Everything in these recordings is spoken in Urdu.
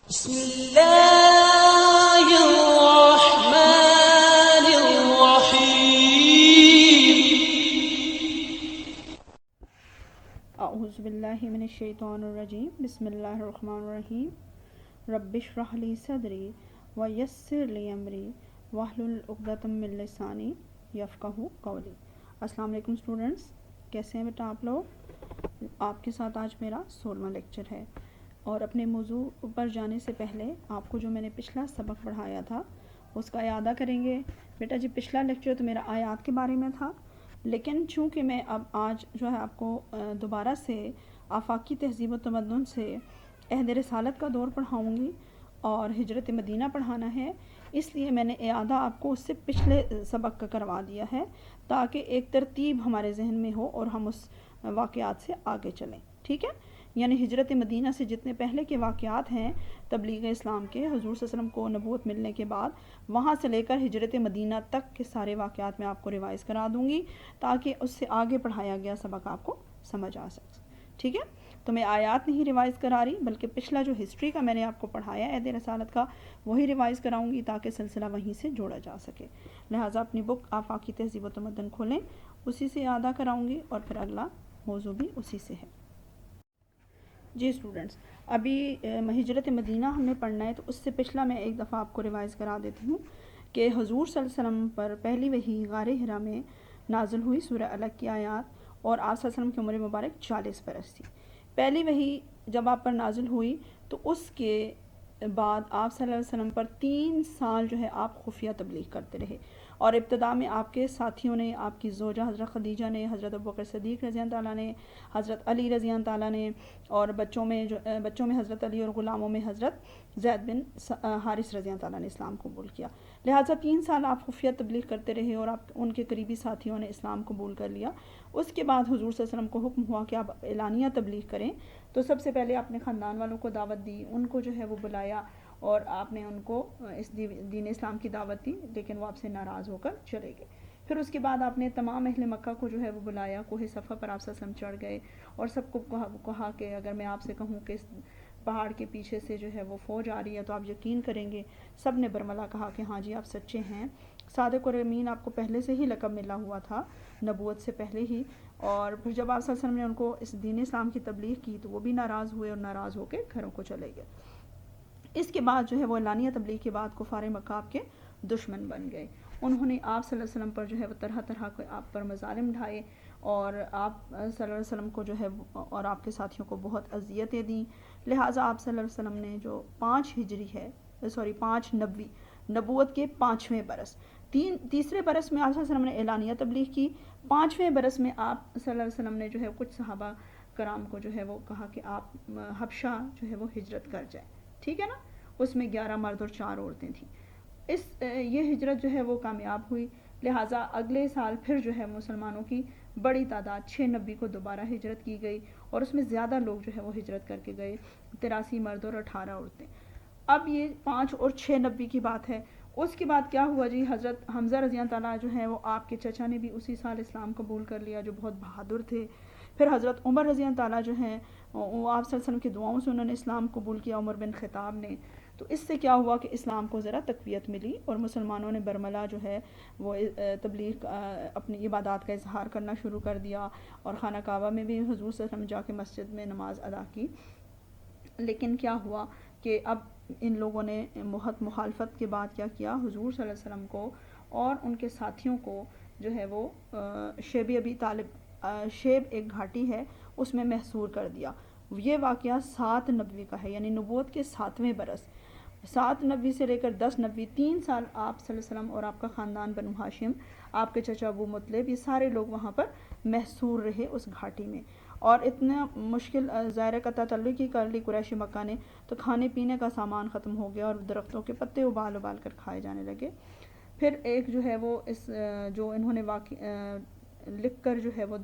بسم اللہ الرحمن الرحیم۔ اعوذ باللہ من الشیطان الرجیم، بسم اللہ الرحمن الرحیم۔ رب اشرح لی صدری ویسر لی امری واحلل عقدۃ من لسانی یفقہوا قولی۔ السلام علیکم اسٹوڈنٹس، کیسے ہیں بیٹا آپ لوگ؟ آپ کے ساتھ آج میرا 16واں لیکچر ہے، اور اپنے موضوع پر جانے سے پہلے آپ کو جو میں نے پچھلا سبق پڑھایا تھا اس کا اعادہ کریں گے۔ بیٹا جی پچھلا لیکچر تو میرا آیات کے بارے میں تھا، لیکن چونکہ میں اب آج جو ہے آپ کو دوبارہ سے آفاقی تہذیب و تمدن سے عہد رسالت کا دور پڑھاؤں گی اور ہجرت مدینہ پڑھانا ہے، اس لیے میں نے اعادہ آپ کو اس سے پچھلے سبق کا کروا دیا ہے تاکہ ایک ترتیب ہمارے ذہن میں ہو اور ہم اس واقعات سے آگے چلیں، ٹھیک ہے؟ یعنی ہجرت مدینہ سے جتنے پہلے کے واقعات ہیں تبلیغ اسلام کے، حضور صلی اللہ علیہ وسلم کو نبوت ملنے کے بعد، وہاں سے لے کر ہجرت مدینہ تک کے سارے واقعات میں آپ کو ریوائز کرا دوں گی تاکہ اس سے آگے پڑھایا گیا سبق آپ کو سمجھ آ سکے، ٹھیک ہے؟ تو میں آیات نہیں ریوائز کرا رہی، بلکہ پچھلا جو ہسٹری کا میں نے آپ کو پڑھایا عہد رسالت کا وہی ریوائز کراؤں گی تاکہ سلسلہ وہیں سے جوڑا جا سکے۔ لہٰذا اپنی بک آفاقی تہذیب و تمدن کھولیں، اسی سے اعادہ کراؤں گی اور پھر اگلا موضوع بھی اسی سے ہے۔ جی اسٹوڈنٹس، ابھی ہجرت مدینہ ہم نے پڑھنا ہے، تو اس سے پچھلا میں ایک دفعہ آپ کو ریوائز کرا دیتی ہوں کہ حضور صلی اللہ علیہ وسلم پر پہلی وحی غار حرا میں نازل ہوئی، سورہ الگ کی آیات، اور آپ صلی اللہ علیہ وسلم کی عمر مبارک 40 برس تھی۔ پہلی وحی جب آپ پر نازل ہوئی تو اس کے بعد آپ صلی اللہ علیہ وسلم پر 3 سال جو ہے آپ خفیہ تبلیغ کرتے رہے، اور ابتدا میں آپ کے ساتھیوں نے، آپ کی زوجہ حضرت خدیجہ نے، حضرت ابوبکر صدیق رضی اللہ تعالیٰ نے، حضرت علی رضی اللہ تعالیٰ نے، اور بچوں میں حضرت علی اور غلاموں میں حضرت زید بن حارث رضی اللہ تعالیٰ نے اسلام قبول کیا۔ لہٰذا 3 سال آپ خفیہ تبلیغ کرتے رہے اور آپ ان کے قریبی ساتھیوں نے اسلام قبول کر لیا۔ اس کے بعد حضور صلی اللہ علیہ وسلم کو حکم ہوا کہ آپ اعلانیہ تبلیغ کریں، تو سب سے پہلے آپ نے خاندان والوں کو دعوت دی، ان کو جو ہے وہ بلایا اور آپ نے ان کو اس دین اسلام کی دعوت دی، لیکن وہ آپ سے ناراض ہو کر چلے گئے۔ پھر اس کے بعد آپ نے تمام اہل مکہ کو جو ہے وہ بلایا، کوہ صفا پر آپ صلی اللہ علیہ وسلم چڑھ گئے اور سب کو کہا کہ اگر میں آپ سے کہوں کہ اس پہاڑ کے پیچھے سے جو ہے وہ فوج آ رہی ہے تو آپ یقین کریں گے؟ سب نے برملا کہا کہ ہاں جی آپ سچے ہیں۔ صادق اور امین آپ کو پہلے سے ہی لقب ملا ہوا تھا نبوت سے پہلے ہی، اور پھر جب آپ صلی اللہ علیہ وسلم نے ان کو اس دین اسلام کی تبلیغ کی تو وہ بھی ناراض ہوئے اور ناراض ہو کے گھروں کو چلے گئے۔ اس کے بعد جو ہے وہ اعلانیہ تبلیغ کے بعد کفار مکہ آپ کے دشمن بن گئے۔ انہوں نے آپ صلی اللہ علیہ وسلم پر جو ہے وہ طرح طرح کے آپ پر مظالم ڈھائے، اور آپ صلی اللہ علیہ وسلم کو جو ہے اور آپ کے ساتھیوں کو بہت اذیتیں دیں۔ لہٰذا آپ صلی اللہ علیہ وسلم نے جو 5 نبوی نبوت کے 5ویں برس، تیسرے برس میں آپ صلی اللہ علیہ وسلم نے اعلانیہ تبلیغ کی، 5ویں برس میں آپ صلی اللہ علیہ وسلم نے جو ہے کچھ صحابہ کرام کو جو ہے وہ کہا کہ آپ حبشہ جو ہے وہ ہجرت کر جائیں، ٹھیک ہے نا؟ اس میں 11 مرد اور 4 عورتیں تھیں۔ یہ ہجرت جو ہے وہ کامیاب ہوئی، لہٰذا اگلے سال پھر جو ہے مسلمانوں کی بڑی تعداد 6 نبی کو دوبارہ ہجرت کی گئی، اور اس میں زیادہ لوگ جو ہے وہ ہجرت کر کے گئے، 83 مرد اور 18 عورتیں۔ اب یہ 5 اور 6 نبی کی بات ہے۔ اس کے بعد کیا ہوا جی؟ حضرت حمزہ رضی اللہ تعالیٰ جو ہیں وہ آپ کے چچا نے بھی اسی سال اسلام قبول کر لیا، جو بہت بہادر تھے۔ پھر حضرت عمر رضی اللہ تعالیٰ جو ہیں وہ آپ صلی اللہ علیہ وسلم کی دعاؤں سے انہوں نے اسلام قبول کیا، عمر بن خطاب نے۔ تو اس سے کیا ہوا کہ اسلام کو ذرا تقویت ملی، اور مسلمانوں نے برملا جو ہے وہ تبلیغ اپنی عبادات کا اظہار کرنا شروع کر دیا، اور خانہ کعبہ میں بھی حضور صلی اللہ علیہ وسلم جا کے مسجد میں نماز ادا کی۔ لیکن کیا ہوا کہ اب ان لوگوں نے بہت مخالفت کے بعد کیا کیا، حضور صلی اللہ علیہ وسلم کو اور ان کے ساتھیوں کو جو ہے وہ شیب ابی طالب، شیب ایک گھاٹی ہے، اس میں محصور کر دیا۔ یہ واقعہ 7 نبوی کا ہے، یعنی نبوت کے 7ویں برس، 7 نبوی سے لے کر 10 نبوی، 3 سال آپ صلی اللہ علیہ وسلم اور آپ کا خاندان بنو ہاشم، آپ کے چچا ابو مطلب، یہ سارے لوگ وہاں پر محصور رہے اس گھاٹی میں، اور اتنا مشکل ظاہر قطع تعلق کی کر لی قریش مکہ نے، تو کھانے پینے کا سامان ختم ہو گیا اور درختوں کے پتے ابال ابال کر کھائے جانے لگے۔ پھر ایک جو ہے وہ جو انہوں نے لکھ کر جو ہے وہ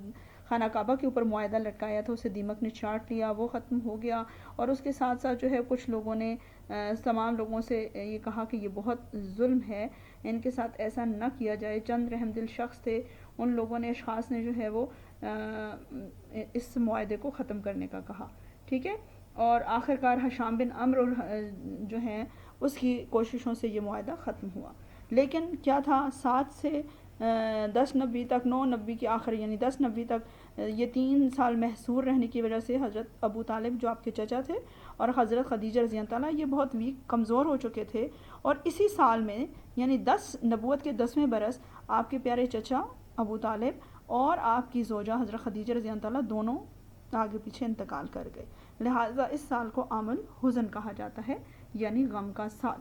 خانہ کعبہ کے اوپر معاہدہ لٹکایا تھا، اسے دیمک نے چاٹ لیا، وہ ختم ہو گیا، اور اس کے ساتھ ساتھ جو ہے کچھ لوگوں نے تمام لوگوں سے یہ کہا کہ یہ بہت ظلم ہے، ان کے ساتھ ایسا نہ کیا جائے۔ چند رحم دل شخص تھے، ان لوگوں نے، اشخاص نے جو ہے وہ اس معاہدے کو ختم کرنے کا کہا، ٹھیک ہے؟ اور آخر کار حشام بن عمر جو ہیں اس کی کوششوں سے یہ معاہدہ ختم ہوا. لیکن کیا تھا 7 سے 10 نبی تک، 9 نبی کے آخر یعنی 10 نبی تک یہ 3 سال محصور رہنے کی وجہ سے حضرت ابو طالب جو آپ کے چچا تھے اور حضرت خدیجہ رضی اللہ تعالیٰ یہ بہت ویک کمزور ہو چکے تھے. اور اسی سال میں یعنی 10 نبوت کے 10ویں برس آپ کے پیارے چچا ابو طالب اور آپ کی زوجہ حضرت خدیجہ رضی اللہ تعالیٰ دونوں آگے پیچھے انتقال کر گئے. لہٰذا اس سال کو عام الحزن کہا جاتا ہے یعنی غم کا سال.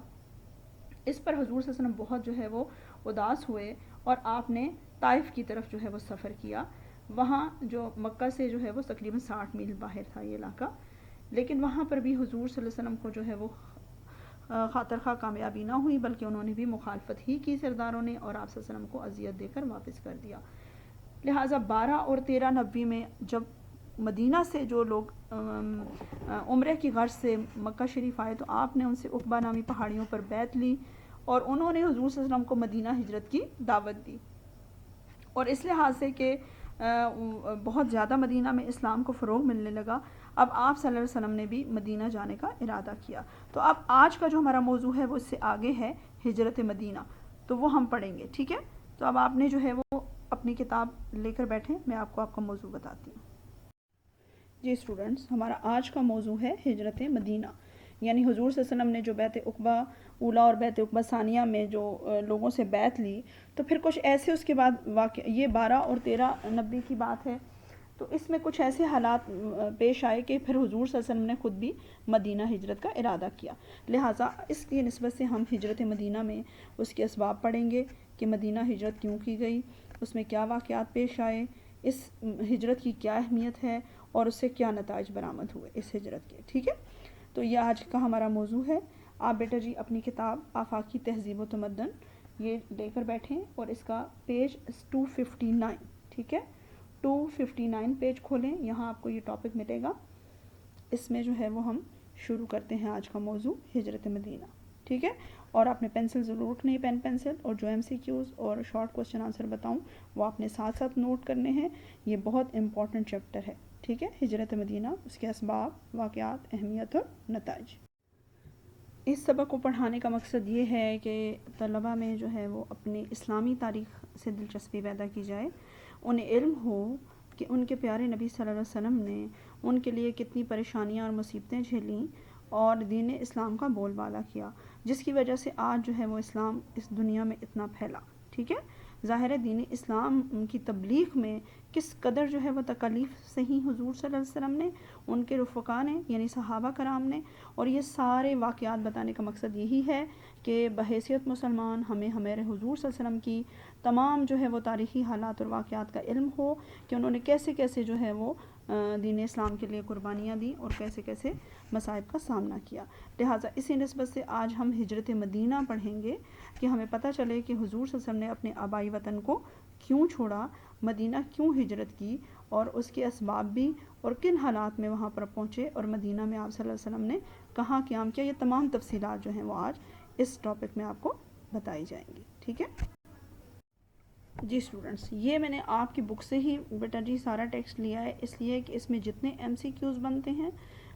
اس پر حضور صلی اللہ علیہ وسلم بہت جو ہے وہ اداس ہوئے اور آپ نے طائف کی طرف جو ہے وہ سفر کیا. وہاں جو مکہ سے جو ہے وہ تقریباً 60 میل باہر تھا یہ علاقہ، لیکن وہاں پر بھی حضور صلی اللہ علیہ وسلم کو جو ہے وہ خاطر خواہ کامیابی نہ ہوئی، بلکہ انہوں نے بھی مخالفت ہی کی سرداروں نے، اور آپ صلی اللہ علیہ وسلم کو اذیت دے کر واپس کر دیا. لہٰذا 12 اور 13 نبی میں جب مدینہ سے جو لوگ عمرے کی غرض سے مکہ شریف آئے تو آپ نے ان سے عقبہ نامی پہاڑیوں پر بیعت لی اور انہوں نے حضور صلی اللہ علیہ وسلم کو مدینہ ہجرت کی دعوت دی. اور اس لحاظ سے کہ بہت زیادہ مدینہ میں اسلام کو فروغ ملنے لگا، اب آپ صلی اللہ علیہ وسلم نے بھی مدینہ جانے کا ارادہ کیا. تو اب آج کا جو ہمارا موضوع ہے وہ اس سے آگے ہے ہجرت مدینہ، تو وہ ہم پڑھیں گے. ٹھیک ہے، تو اب آپ نے جو ہے وہ اپنی کتاب لے کر بیٹھیں، میں آپ کو آپ کا موضوع بتاتی ہوں. جی اسٹوڈنٹس، ہمارا آج کا موضوع ہے ہجرت مدینہ، یعنی حضور صلی اللہ علیہ وسلم نے جو بیعت عقبہ اولیٰ اور بیعت عقبہ ثانیہ میں جو لوگوں سے بیعت لی، تو پھر کچھ ایسے اس کے بعد واقع یہ 12 اور 13 نبی کی بات ہے، تو اس میں کچھ ایسے حالات پیش آئے کہ پھر حضور صلی اللہ علیہ وسلم نے خود بھی مدینہ ہجرت کا ارادہ کیا. لہٰذا اس کی نسبت سے ہم ہجرت مدینہ میں اس کے اسباب پڑھیں گے کہ مدینہ ہجرت کیوں کی گئی، اس میں کیا واقعات پیش آئے، اس ہجرت کی کیا اہمیت ہے اور اس سے کیا نتائج برآمد ہوئے اس ہجرت کے. ٹھیک ہے، تو یہ آج کا ہمارا موضوع ہے. آپ بیٹا جی اپنی کتاب آفاقی تہذیب و تمدن یہ لے کر بیٹھیں اور اس کا پیج 259، ٹھیک ہے 259 پیج کھولیں، یہاں آپ کو یہ ٹاپک ملے گا. اس میں جو ہے وہ ہم شروع کرتے ہیں آج کا موضوع ہجرت مدینہ. ٹھیک ہے، اور آپ نے پینسل ضرور رکھنی ہے، پین پینسل، اور جو MCQs اور شارٹ کوسچن آنسر بتاؤں وہ آپ نے ساتھ ساتھ نوٹ کرنے ہیں. یہ بہت امپورٹنٹ چیپٹر ہے. ٹھیک ہے، ہجرت مدینہ، اس کے اسباب، واقعات، اہمیت اور نتائج. اس سبق کو پڑھانے کا مقصد یہ ہے کہ طلبہ میں جو ہے وہ اپنی اسلامی تاریخ سے دلچسپی پیدا کی جائے، انہیں علم ہو کہ ان کے پیارے نبی صلی اللہ علیہ وسلم نے ان کے لیے کتنی پریشانیاں اور مصیبتیں جھیلیں اور دین اسلام کا بول بالا کیا، جس کی وجہ سے آج جو ہے وہ اسلام اس دنیا میں اتنا پھیلا. ٹھیک ہے، ظاہر ہے دین اسلام کی تبلیغ میں کس قدر جو ہے وہ تکالیف سہی حضور صلی اللہ علیہ وسلم نے، ان کے رفقا نے یعنی صحابہ کرام نے، اور یہ سارے واقعات بتانے کا مقصد یہی ہے کہ بحیثیت مسلمان ہمیں ہمارے حضور صلی اللہ علیہ وسلم کی تمام جو ہے وہ تاریخی حالات اور واقعات کا علم ہو کہ انہوں نے کیسے کیسے جو ہے وہ دین اسلام کے لیے قربانیاں دیں اور کیسے کیسے مصائب کا سامنا کیا. لہٰذا اسی نسبت سے آج ہم ہجرت مدینہ پڑھیں گے کہ ہمیں پتہ چلے کہ حضور صلی اللہ علیہ وسلم نے اپنے آبائی وطن کو کیوں چھوڑا، مدینہ کیوں ہجرت کی، اور اس کے اسباب بھی، اور کن حالات میں وہاں پر پہنچے، اور مدینہ میں آپ صلی اللہ علیہ وسلم نے کہاں قیام کیا. یہ تمام تفصیلات جو ہیں وہ آج اس ٹاپک میں آپ کو بتائی جائیں گی. ٹھیک ہے جی اسٹوڈنٹس، یہ میں نے آپ کی بک سے ہی بیٹا جی سارا ٹیکسٹ لیا ہے، اس لیے کہ اس میں جتنے MCQs بنتے ہیں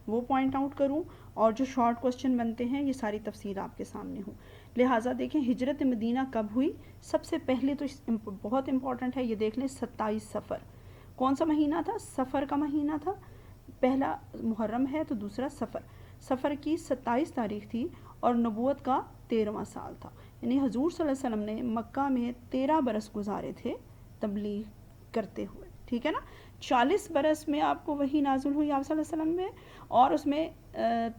وہ پوائنٹ آؤٹ کروں اور جو شارٹ کوسچن بنتے ہیں یہ ساری تفصیل آپ کے سامنے ہوں. لہٰذا دیکھیں ہجرت مدینہ کب ہوئی. سب سے پہلے تو بہت امپورٹنٹ ہے، یہ دیکھ لیں 27 صفر. کون سا مہینہ تھا؟ صفر کا مہینہ تھا. پہلا محرم ہے تو دوسرا صفر. صفر کی 27 تاریخ تھی اور نبوت کا 13واں سال تھا، یعنی حضور صلی اللہ علیہ وسلم نے مکہ میں 13 برس گزارے تھے تبلیغ کرتے ہوئے. ٹھیک ہے نا، 40 برس میں آپ کو وحی نازل ہوئی آپ صلی اللہ علیہ وسلم میں، اور اس میں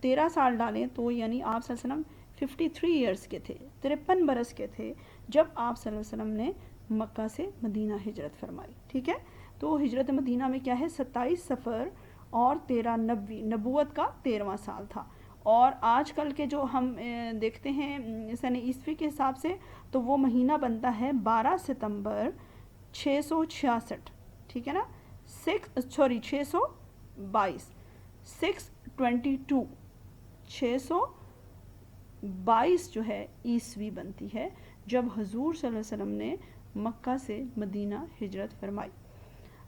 13 سال ڈالیں تو یعنی آپ صلی اللہ علیہ وسلم 53 ایئرس کے تھے، 53 برس کے تھے جب آپ صلی اللہ علیہ وسلم نے مکہ سے مدینہ ہجرت فرمائی. ٹھیک ہے، تو ہجرت مدینہ میں کیا ہے 27 صفر اور 13 نبوت کا 13واں سال تھا. اور آج کل کے جو ہم دیکھتے ہیں سن عیسوی کے حساب سے تو وہ مہینہ بنتا ہے 12 ستمبر 666. ٹھیک ہے نا، 622 622 جو ہے عیسوی بنتی ہے جب حضور صلی اللہ علیہ وسلم نے مکہ سے مدینہ ہجرت فرمائی.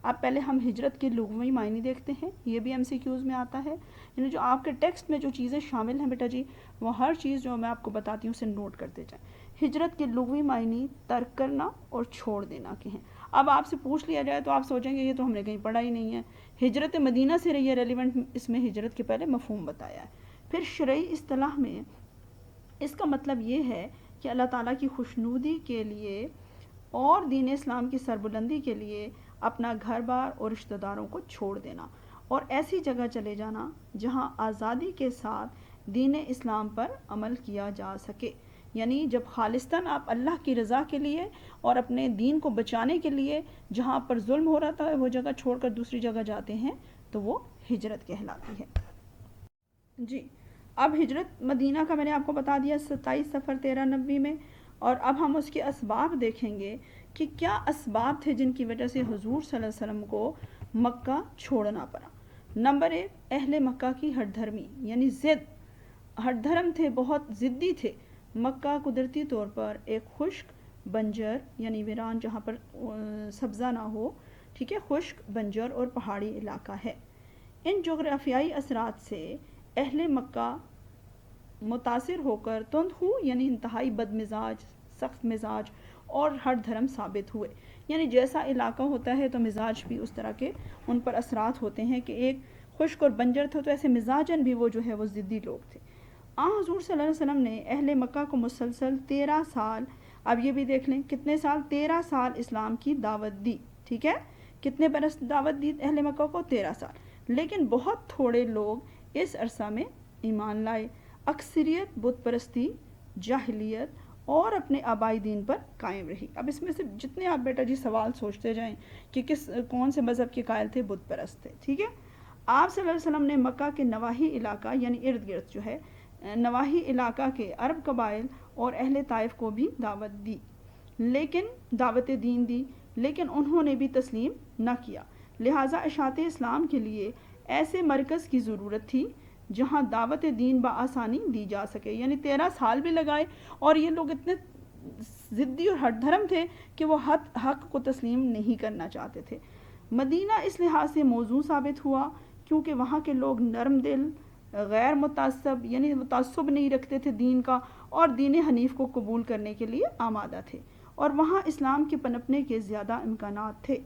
اب پہلے ہم ہجرت کے لغوی معنی دیکھتے ہیں، یہ بھی MCQs میں آتا ہے، یعنی جو آپ کے ٹیکسٹ میں جو چیزیں شامل ہیں بیٹا جی وہ ہر چیز جو میں آپ کو بتاتی ہوں اسے نوٹ کرتے جائیں۔ ہجرت کے لغوی معنی ترک کرنا اور چھوڑ دینا کے ہیں۔ اب آپ سے پوچھ لیا جائے تو آپ سوچیں گے یہ تو ہم نے کہیں پڑھا ہی نہیں ہے، ہجرت مدینہ سے رہی ہے ریلیونٹ، اس میں ہجرت کے پہلے مفہوم بتایا ہے۔ پھر شرعی اصطلاح میں اس کا مطلب یہ ہے کہ اللہ تعالیٰ کی خوشنودی کے لیے اور دین اسلام کی سربلندی کے لیے اپنا گھر بار اور رشتہ داروں کو چھوڑ دینا اور ایسی جگہ چلے جانا جہاں آزادی کے ساتھ دین اسلام پر عمل کیا جا سکے، یعنی جب خالصتاً آپ اللہ کی رضا کے لیے اور اپنے دین کو بچانے کے لیے جہاں پر ظلم ہو رہا تھا وہ جگہ چھوڑ کر دوسری جگہ جاتے ہیں تو وہ ہجرت کہلاتی ہے۔ جی اب ہجرت مدینہ کا میں نے آپ کو بتا دیا 27 صفر 1390 میں، اور اب ہم اس کے اسباب دیکھیں گے کہ کیا اسباب تھے جن کی وجہ سے حضور صلی اللہ علیہ وسلم کو مکہ چھوڑنا پڑا۔ نمبر 1، اہل مکہ کی ہٹ دھرمی، یعنی ضد، ہٹ دھرم تھے، بہت ضدی تھے۔ مکہ قدرتی طور پر ایک خشک بنجر یعنی ویران جہاں پر سبزہ نہ ہو، ٹھیک ہے، خشک بنجر اور پہاڑی علاقہ ہے۔ ان جغرافیائی اثرات سے اہل مکہ متاثر ہو کر تند ہو، یعنی انتہائی بد مزاج، سخت مزاج اور ہٹ دھرم ثابت ہوئے، یعنی جیسا علاقہ ہوتا ہے تو مزاج بھی اس طرح کے ان پر اثرات ہوتے ہیں کہ ایک خشک اور بنجر تھا تو ایسے مزاجن بھی وہ جو ہے وہ ضدی لوگ تھے۔ حضور صلی اللہ علیہ وسلم نے اہل مکہ کو مسلسل 13 سال، اب یہ بھی دیکھ لیں کتنے سال، 13 سال اسلام کی دعوت دی، ٹھیک ہے، کتنے برس دعوت دی اہل مکہ کو، 13 سال، لیکن بہت تھوڑے لوگ اس عرصہ میں ایمان لائے، اکثریت بت پرستی، جاہلیت اور اپنے آبائی دین پر قائم رہی۔ اب اس میں سے جتنے آپ بیٹا جی سوال سوچتے جائیں کہ کون سے مذہب کے قائل تھے، بت پرست تھے، ٹھیک ہے۔ آپ صلی اللہ علیہ وسلم نے مکہ کے نواحی علاقہ یعنی ارد گرد جو ہے نواحی علاقہ کے عرب قبائل اور اہل طائف کو بھی دعوت دی، لیکن دعوت دین دی، لیکن انہوں نے بھی تسلیم نہ کیا، لہٰذا اشاعت اسلام کے لیے ایسے مرکز کی ضرورت تھی جہاں دعوت دین بآسانی دی جا سکے، یعنی 13 سال بھی لگائے اور یہ لوگ اتنے ضدی اور ہٹ دھرم تھے کہ وہ حق کو تسلیم نہیں کرنا چاہتے تھے۔ مدینہ اس لحاظ سے موزوں ثابت ہوا کیونکہ وہاں کے لوگ نرم دل، غیر متعصب، یعنی تعصب نہیں رکھتے تھے دین کا، اور دین حنیف کو قبول کرنے کے لیے آمادہ تھے، اور وہاں اسلام کے پنپنے کے زیادہ امکانات تھے،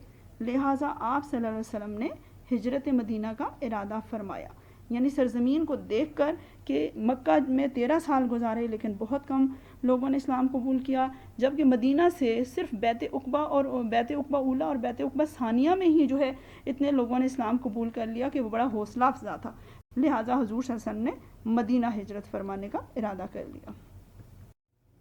لہٰذا آپ صلی اللہ علیہ وسلم نے ہجرت مدینہ کا ارادہ فرمایا، یعنی سرزمین کو دیکھ کر کہ مکہ میں 13 سال گزارے لیکن بہت کم لوگوں نے اسلام قبول کیا، جبکہ مدینہ سے صرف بیت عقبہ اور بیت عقبہ اولیٰ اور بیت عقبہ ثانیہ میں ہی جو ہے اتنے لوگوں نے اسلام قبول کر لیا کہ وہ بڑا حوصلہ افزا تھا، لہٰذا حضور صلی اللہ علیہ وسلم نے مدینہ ہجرت فرمانے کا ارادہ کر لیا۔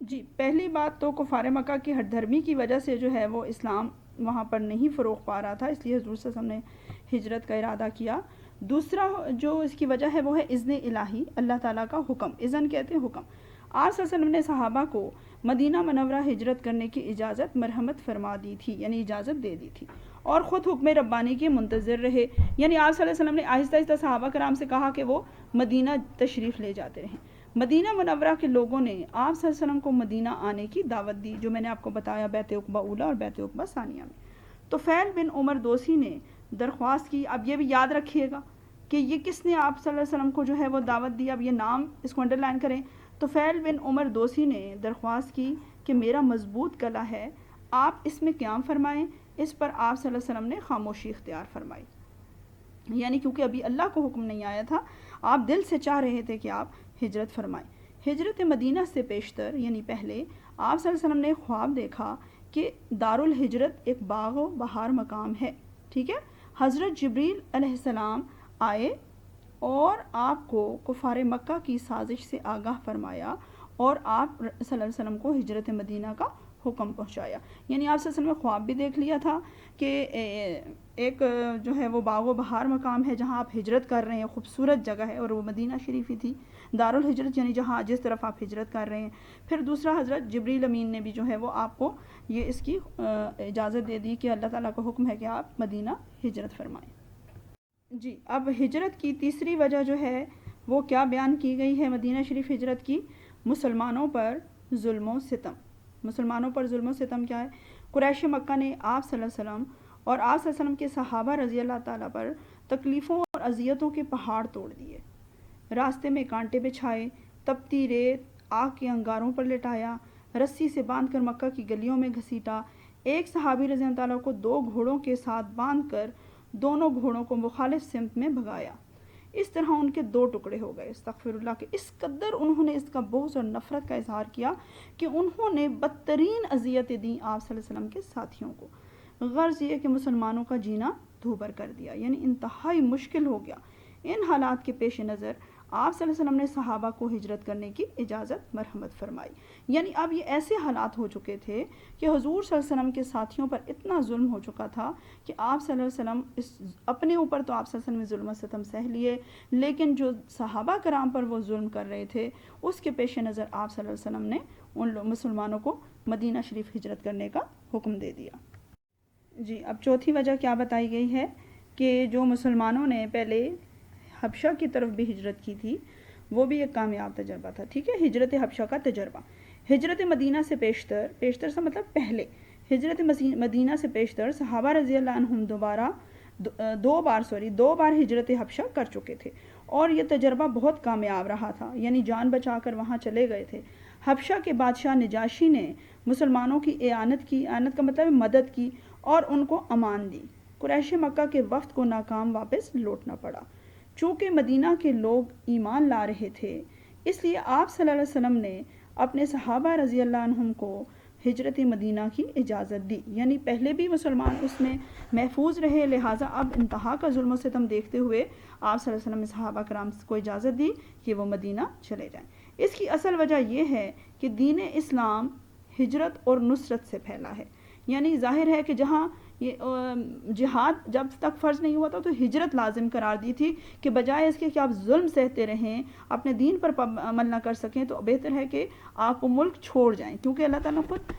جی پہلی بات تو کفار مکہ کی ہٹ دھرمی کی وجہ سے جو ہے وہ اسلام وہاں پر نہیں فروغ پا رہا تھا، اس لیے حضور صلی اللہ علیہ وسلم نے ہجرت کا ارادہ کیا۔ دوسرا جو اس کی وجہ ہے وہ ہے اذن الہی، اللہ تعالیٰ کا حکم، اذن کہتے ہیں حکم۔ آپ صلی اللہ علیہ وسلم نے صحابہ کو مدینہ منورہ ہجرت کرنے کی اجازت مرحمت فرما دی تھی، یعنی اجازت دے دی تھی، اور خود حکم ربانی کے منتظر رہے، یعنی آپ صلی اللہ علیہ وسلم نے آہستہ آہستہ صحابہ کرام سے کہا کہ وہ مدینہ تشریف لے جاتے رہیں۔ مدینہ منورہ کے لوگوں نے آپ صلی اللہ علیہ وسلم کو مدینہ آنے کی دعوت دی، جو میں نے آپ کو بتایا بیت عقبہ اولیٰ اور بیت عقبہ ثانیہ میں۔ تو طفیل بن عمر دوسی نے درخواست کی، اب یہ بھی یاد رکھیے گا کہ یہ کس نے آپ صلی اللہ علیہ وسلم کو جو ہے وہ دعوت دی، اب یہ نام اس کو انڈر لائن کریں، طفیل بن عمر دوسی نے درخواست کی کہ میرا مضبوط گلا ہے، آپ اس میں قیام فرمائیں۔ اس پر آپ صلی اللہ علیہ وسلم نے خاموشی اختیار فرمائی، یعنی کیونکہ ابھی اللہ کو حکم نہیں آیا تھا، آپ دل سے چاہ رہے تھے کہ آپ ہجرت فرمائیں۔ ہجرت مدینہ سے پیشتر یعنی پہلے آپ صلی اللہ علیہ وسلم نے خواب دیکھا کہ دارالہجرت ایک باغ و بہار مقام ہے، ٹھیک ہے۔ حضرت جبریل علیہ السلام آئے اور آپ کو کفار مکہ کی سازش سے آگاہ فرمایا اور آپ صلی اللہ علیہ وسلم کو ہجرت مدینہ کا حکم پہنچایا، یعنی آپ صلی اللہ علیہ وسلم نے خواب بھی دیکھ لیا تھا کہ ایک جو ہے وہ باغ و بہار مقام ہے جہاں آپ ہجرت کر رہے ہیں، خوبصورت جگہ ہے، اور وہ مدینہ شریف ہی تھی، دارالہجرت یعنی جہاں جس طرف آپ ہجرت کر رہے ہیں۔ پھر دوسرا حضرت جبریل امین نے بھی جو ہے وہ آپ کو یہ اس کی اجازت دے دی کہ اللہ تعالیٰ کا حکم ہے کہ آپ مدینہ ہجرت فرمائیں۔ جی اب ہجرت کی تیسری وجہ جو ہے وہ کیا بیان کی گئی ہے مدینہ شریف ہجرت کی؟ مسلمانوں پر ظلم و ستم۔ مسلمانوں پر ظلم و ستم کیا ہے؟ قریش مکہ نے آپ صلی اللہ علیہ وسلم اور آپ صلی اللہ علیہ وسلم کے صحابہ رضی اللہ تعالیٰ پر تکلیفوں اور اذیتوں کے پہاڑ توڑ دیے، راستے میں کانٹے بچھائے، تپتی ریت آگ کے انگاروں پر لٹایا، رسی سے باندھ کر مکہ کی گلیوں میں گھسیٹا، ایک صحابی رضی اللہ تعالیٰ کو 2 گھوڑوں کے ساتھ باندھ کر دونوں گھوڑوں کو مخالف سمت میں بھگایا، اس طرح ان کے 2 ٹکڑے ہو گئے۔ استغفر اللہ کہ اس قدر انہوں نے اس کا بغض اور نفرت کا اظہار کیا کہ انہوں نے بدترین اذیتیں دیں آپ صلی اللہ علیہ وسلم کے ساتھیوں کو۔ غرض یہ کہ مسلمانوں کا جینا دھوبر کر دیا، یعنی انتہائی مشکل ہو گیا۔ ان حالات کے پیش نظر آپ صلی اللہ علیہ وسلم نے صحابہ کو ہجرت کرنے کی اجازت مرحمت فرمائی، یعنی اب یہ ایسے حالات ہو چکے تھے کہ حضور صلی اللہ علیہ وسلم کے ساتھیوں پر اتنا ظلم ہو چکا تھا کہ آپ صلی اللہ علیہ وسلم اپنے اوپر تو آپ صلی اللہ علیہ وسلم نے ظلم و ستم سہ لیے، لیکن جو صحابہ کرام پر وہ ظلم کر رہے تھے اس کے پیش نظر آپ صلی اللہ علیہ وسلم نے ان مسلمانوں کو مدینہ شریف ہجرت کرنے کا حکم دے دیا۔ جی، اب چوتھی وجہ کیا بتائی گئی ہے کہ جو مسلمانوں نے پہلے حبشہ کی طرف بھی ہجرت کی تھی وہ بھی ایک کامیاب تجربہ تھا، ٹھیک ہے، ہجرت حبشہ کا تجربہ۔ ہجرت مدینہ سے پیشتر سے مطلب پہلے، ہجرت مدینہ سے پیشتر صحابہ رضی اللہ عنہم دو بار ہجرت حبشہ کر چکے تھے اور یہ تجربہ بہت کامیاب رہا تھا، یعنی جان بچا کر وہاں چلے گئے تھے۔ حبشہ کے بادشاہ نجاشی نے مسلمانوں کی اعانت کا مطلب مدد کی اور ان کو امان دی۔ قریش مکہ کے وفد کو ناکام واپس لوٹنا پڑا۔ چونکہ مدینہ کے لوگ ایمان لا رہے تھے اس لیے آپ صلی اللہ علیہ وسلم نے اپنے صحابہ رضی اللہ عنہم کو ہجرت مدینہ کی اجازت دی، یعنی پہلے بھی مسلمان اس میں محفوظ رہے، لہٰذا اب انتہا کا ظلم و ستم دیکھتے ہوئے آپ صلی اللہ علیہ وسلم نے صحابہ کرام کو اجازت دی کہ وہ مدینہ چلے جائیں۔ اس کی اصل وجہ یہ ہے کہ دین اسلام ہجرت اور نصرت سے پھیلا ہے، یعنی ظاہر ہے کہ جہاں یہ جہاد جب تک فرض نہیں ہوا تھا تو ہجرت لازم قرار دی تھی کہ بجائے اس کے کہ آپ ظلم سہتے رہیں، اپنے دین پر عمل نہ کر سکیں، تو بہتر ہے کہ آپ وہ ملک چھوڑ جائیں، کیونکہ اللہ تعالیٰ خود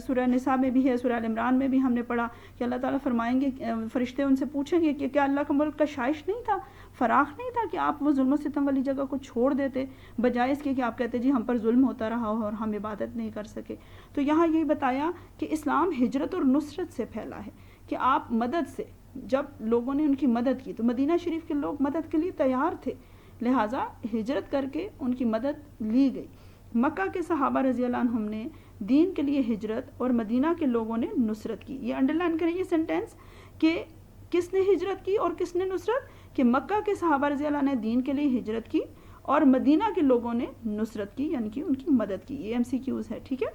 سورہ نساء میں بھی ہے، سورہ ال عمران میں بھی ہم نے پڑھا کہ اللہ تعالیٰ فرمائیں گے، فرشتے ان سے پوچھیں گے کہ کیا اللہ کا ملک کا شائش نہیں تھا، فراخ نہیں تھا کہ آپ وہ ظلم و ستم والی جگہ کو چھوڑ دیتے بجائے اس کے کہ آپ کہتے جی ہم پر ظلم ہوتا رہا اور ہم عبادت نہیں کر سکے۔ تو یہاں یہی بتایا کہ اسلام ہجرت اور نصرت سے پھیلا ہے کہ آپ مدد سے، جب لوگوں نے ان کی مدد کی تو مدینہ شریف کے لوگ مدد کے لیے تیار تھے، لہٰذا ہجرت کر کے ان کی مدد لی گئی۔ مکہ کے صحابہ رضی اللہ عنہم نے دین کے لیے ہجرت اور مدینہ کے لوگوں نے نصرت کی۔ یہ انڈرلائن کریں یہ سینٹینس کہ کس نے ہجرت کی اور کس نے نصرت، کہ مکہ کے صحابہ رضی اللہ نے دین کے لیے ہجرت کی اور مدینہ کے لوگوں نے نصرت کی، یعنی کہ ان کی مدد کی۔ یہ MCQs ہے، ٹھیک ہے۔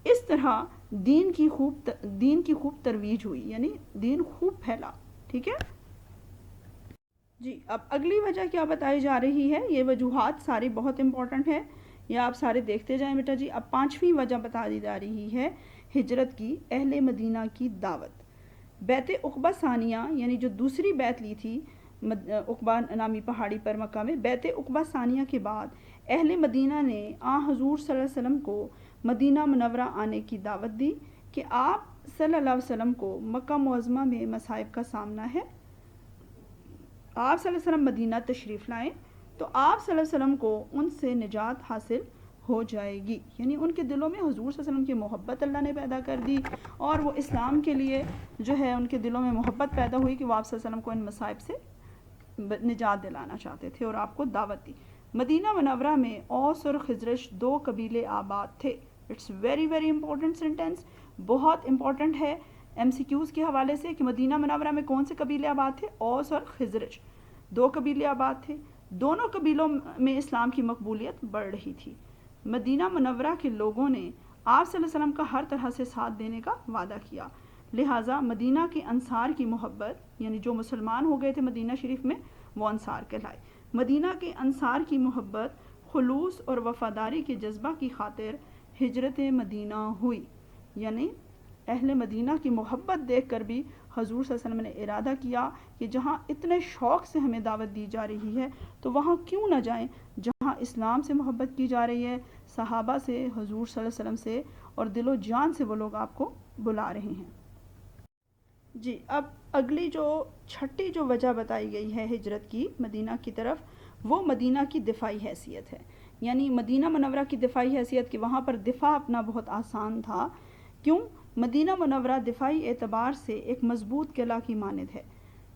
اس طرح دین کی خوب ترویج ہوئی، یعنی دین خوب پھیلا، ٹھیک ہے جی۔ اب اگلی وجہ کیا بتائی جا رہی ہے، یہ وجوہات ساری بہت امپورٹنٹ ہے، یہ آپ سارے دیکھتے جائیں بیٹا جی۔ اب 5ویں وجہ بتا دی جا رہی ہے ہجرت کی، اہل مدینہ کی دعوت۔ بیعت عقبہ ثانیہ، یعنی جو دوسری بیعت لی تھی عقبہ نامی پہاڑی پر مکہ میں، بیعت عقبہ ثانیہ کے بعد اہل مدینہ نے حضور صلی اللہ علیہ وسلم کو مدینہ منورہ آنے کی دعوت دی کہ آپ صلی اللہ علیہ وسلم کو مکہ معظمہ میں مصائب کا سامنا ہے، آپ صلی اللہ علیہ وسلم مدینہ تشریف لائیں تو آپ صلی اللہ علیہ وسلم کو ان سے نجات حاصل ہو جائے گی، یعنی ان کے دلوں میں حضور صلی اللہ علیہ وسلم کی محبت اللہ نے پیدا کر دی اور وہ اسلام کے لیے جو ہے ان کے دلوں میں محبت پیدا ہوئی کہ وہ آپ صلی اللہ علیہ وسلم کو ان مصائب سے نجات دلانا چاہتے تھے اور آپ کو دعوت دی۔ مدینہ منورہ میں اوس اور خزرج 2 قبیلے آباد تھے۔ It's very very important sentence, بہت امپورٹنٹ ہے MCQs کے حوالے سے کہ مدینہ منورہ میں کون سے قبیلے آباد تھے، اوس اور خزرج 2 قبیلے آباد تھے۔ دونوں قبیلوں میں اسلام کی مقبولیت بڑھ رہی تھی۔ مدینہ منورہ کے لوگوں نے آپ صلی اللہ علیہ وسلم کا ہر طرح سے ساتھ دینے کا وعدہ کیا، لہٰذا مدینہ کے انصار کی محبت، یعنی جو مسلمان ہو گئے تھے مدینہ شریف میں وہ انصار کہلائے۔ مدینہ کے انصار کی محبت، خلوص اور وفاداری کے جذبہ کی خاطر ہجرت مدینہ ہوئی، یعنی اہل مدینہ کی محبت دیکھ کر بھی حضور صلی اللہ علیہ وسلم نے ارادہ کیا کہ جہاں اتنے شوق سے ہمیں دعوت دی جا رہی ہے تو وہاں کیوں نہ جائیں جہاں اسلام سے محبت کی جا رہی ہے، صحابہ سے، حضور صلی اللہ علیہ وسلم سے، اور دل و جان سے وہ لوگ آپ کو بلا رہے ہیں۔ جی، اب اگلی جو 6ٹھی جو وجہ بتائی گئی ہے ہجرت کی مدینہ کی طرف، وہ مدینہ کی دفاعی حیثیت ہے، یعنی مدینہ منورہ کی دفاعی حیثیت کہ وہاں پر دفاع اپنا بہت آسان تھا، کیوں؟ مدینہ منورہ دفاعی اعتبار سے ایک مضبوط قلعہ کی مانند ہے،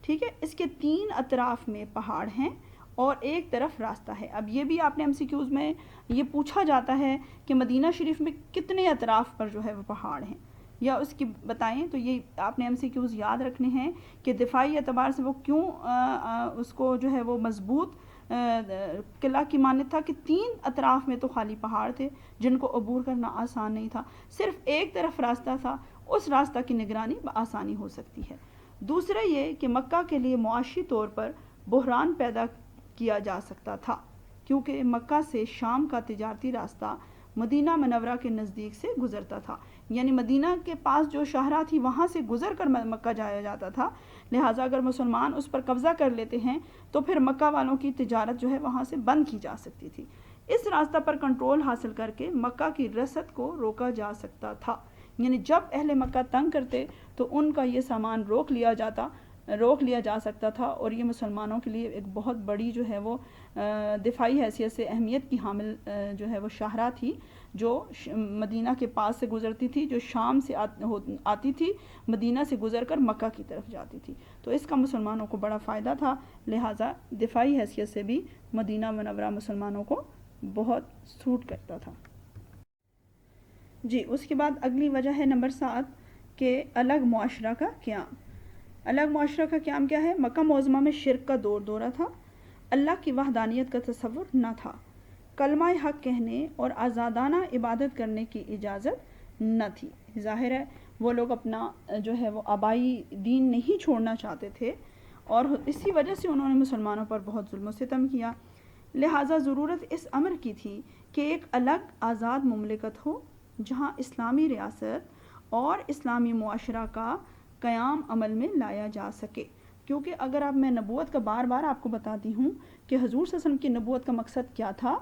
ٹھیک ہے، اس کے 3 اطراف میں پہاڑ ہیں اور ایک طرف راستہ ہے۔ اب یہ بھی آپ نے MCQs میں یہ پوچھا جاتا ہے کہ مدینہ شریف میں کتنے اطراف پر جو ہے وہ پہاڑ ہیں، یا اس کی بتائیں، تو یہ آپ نے MCQs یاد رکھنے ہیں کہ دفاعی اعتبار سے وہ کیوں اس کو جو ہے وہ مضبوط قلعہ کی مانند تھا کہ 3 اطراف میں تو خالی پہاڑ تھے جن کو عبور کرنا آسان نہیں تھا، صرف ایک طرف راستہ تھا، اس راستہ کی نگرانی بآسانی ہو سکتی ہے۔ دوسرا یہ کہ مکہ کے لیے معاشی طور پر بحران پیدا کیا جا سکتا تھا، کیونکہ مکہ سے شام کا تجارتی راستہ مدینہ منورہ کے نزدیک سے گزرتا تھا، یعنی مدینہ کے پاس جو شاہراہ تھی وہاں سے گزر کر مکہ جایا جاتا تھا، لہٰذا اگر مسلمان اس پر قبضہ کر لیتے ہیں تو پھر مکہ والوں کی تجارت جو ہے وہاں سے بند کی جا سکتی تھی۔ اس راستہ پر کنٹرول حاصل کر کے مکہ کی رسد کو روکا جا سکتا تھا، یعنی جب اہل مکہ تنگ کرتے تو ان کا یہ سامان روک لیا جا سکتا تھا، اور یہ مسلمانوں کے لیے ایک بہت بڑی جو ہے وہ دفاعی حیثیت سے اہمیت کی حامل جو ہے وہ شاہراہ تھی، جو مدینہ کے پاس سے گزرتی تھی، جو شام سے آتی تھی، مدینہ سے گزر کر مکہ کی طرف جاتی تھی، تو اس کا مسلمانوں کو بڑا فائدہ تھا، لہٰذا دفاعی حیثیت سے بھی مدینہ منورہ مسلمانوں کو بہت سوٹ کرتا تھا۔ جی، اس کے بعد اگلی وجہ ہے نمبر 7 کہ الگ معاشرہ کا قیام۔ الگ معاشرہ کا قیام کیا ہے؟ مکہ معظمہ میں شرک کا دورہ تھا، اللہ کی وحدانیت کا تصور نہ تھا، کلمہ حق کہنے اور آزادانہ عبادت کرنے کی اجازت نہ تھی۔ ظاہر ہے وہ لوگ اپنا جو ہے وہ آبائی دین نہیں چھوڑنا چاہتے تھے، اور اسی وجہ سے انہوں نے مسلمانوں پر بہت ظلم و ستم کیا، لہٰذا ضرورت اس امر کی تھی کہ ایک الگ آزاد مملکت ہو جہاں اسلامی ریاست اور اسلامی معاشرہ کا قیام عمل میں لایا جا سکے، کیونکہ اگر میں نبوت کا بار بار آپ کو بتاتی ہوں کہ حضور صلی اللہ علیہ وسلم کی نبوت کا مقصد کیا تھا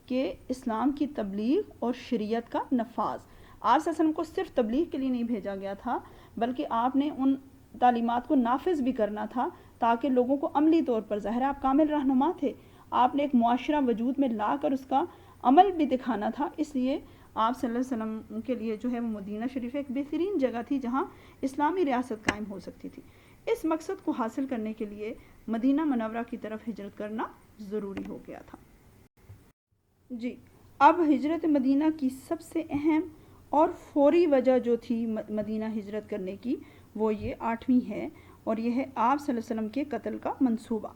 کہ اسلام کی تبلیغ اور شریعت کا نفاذ۔ آپ صلی اللہ علیہ وسلم کو صرف تبلیغ کے لیے نہیں بھیجا گیا تھا، بلکہ آپ نے ان تعلیمات کو نافذ بھی کرنا تھا تاکہ لوگوں کو عملی طور پر، ظاہر آپ کامل رہنما تھے، آپ نے ایک معاشرہ وجود میں لا کر اس کا عمل بھی دکھانا تھا، اس لیے آپ صلی اللہ علیہ وسلم کے لیے جو ہے وہ مدینہ شریف ایک بہترین جگہ تھی جہاں اسلامی ریاست قائم ہو سکتی تھی۔ اس مقصد کو حاصل کرنے کے لیے مدینہ منورہ کی طرف ہجرت کرنا ضروری ہو گیا تھا۔ جی، اب ہجرت مدینہ کی سب سے اہم اور فوری وجہ جو تھی مدینہ ہجرت کرنے کی، وہ یہ 8ویں ہے، اور یہ ہے آپ صلی اللہ علیہ وسلم کے قتل کا منصوبہ۔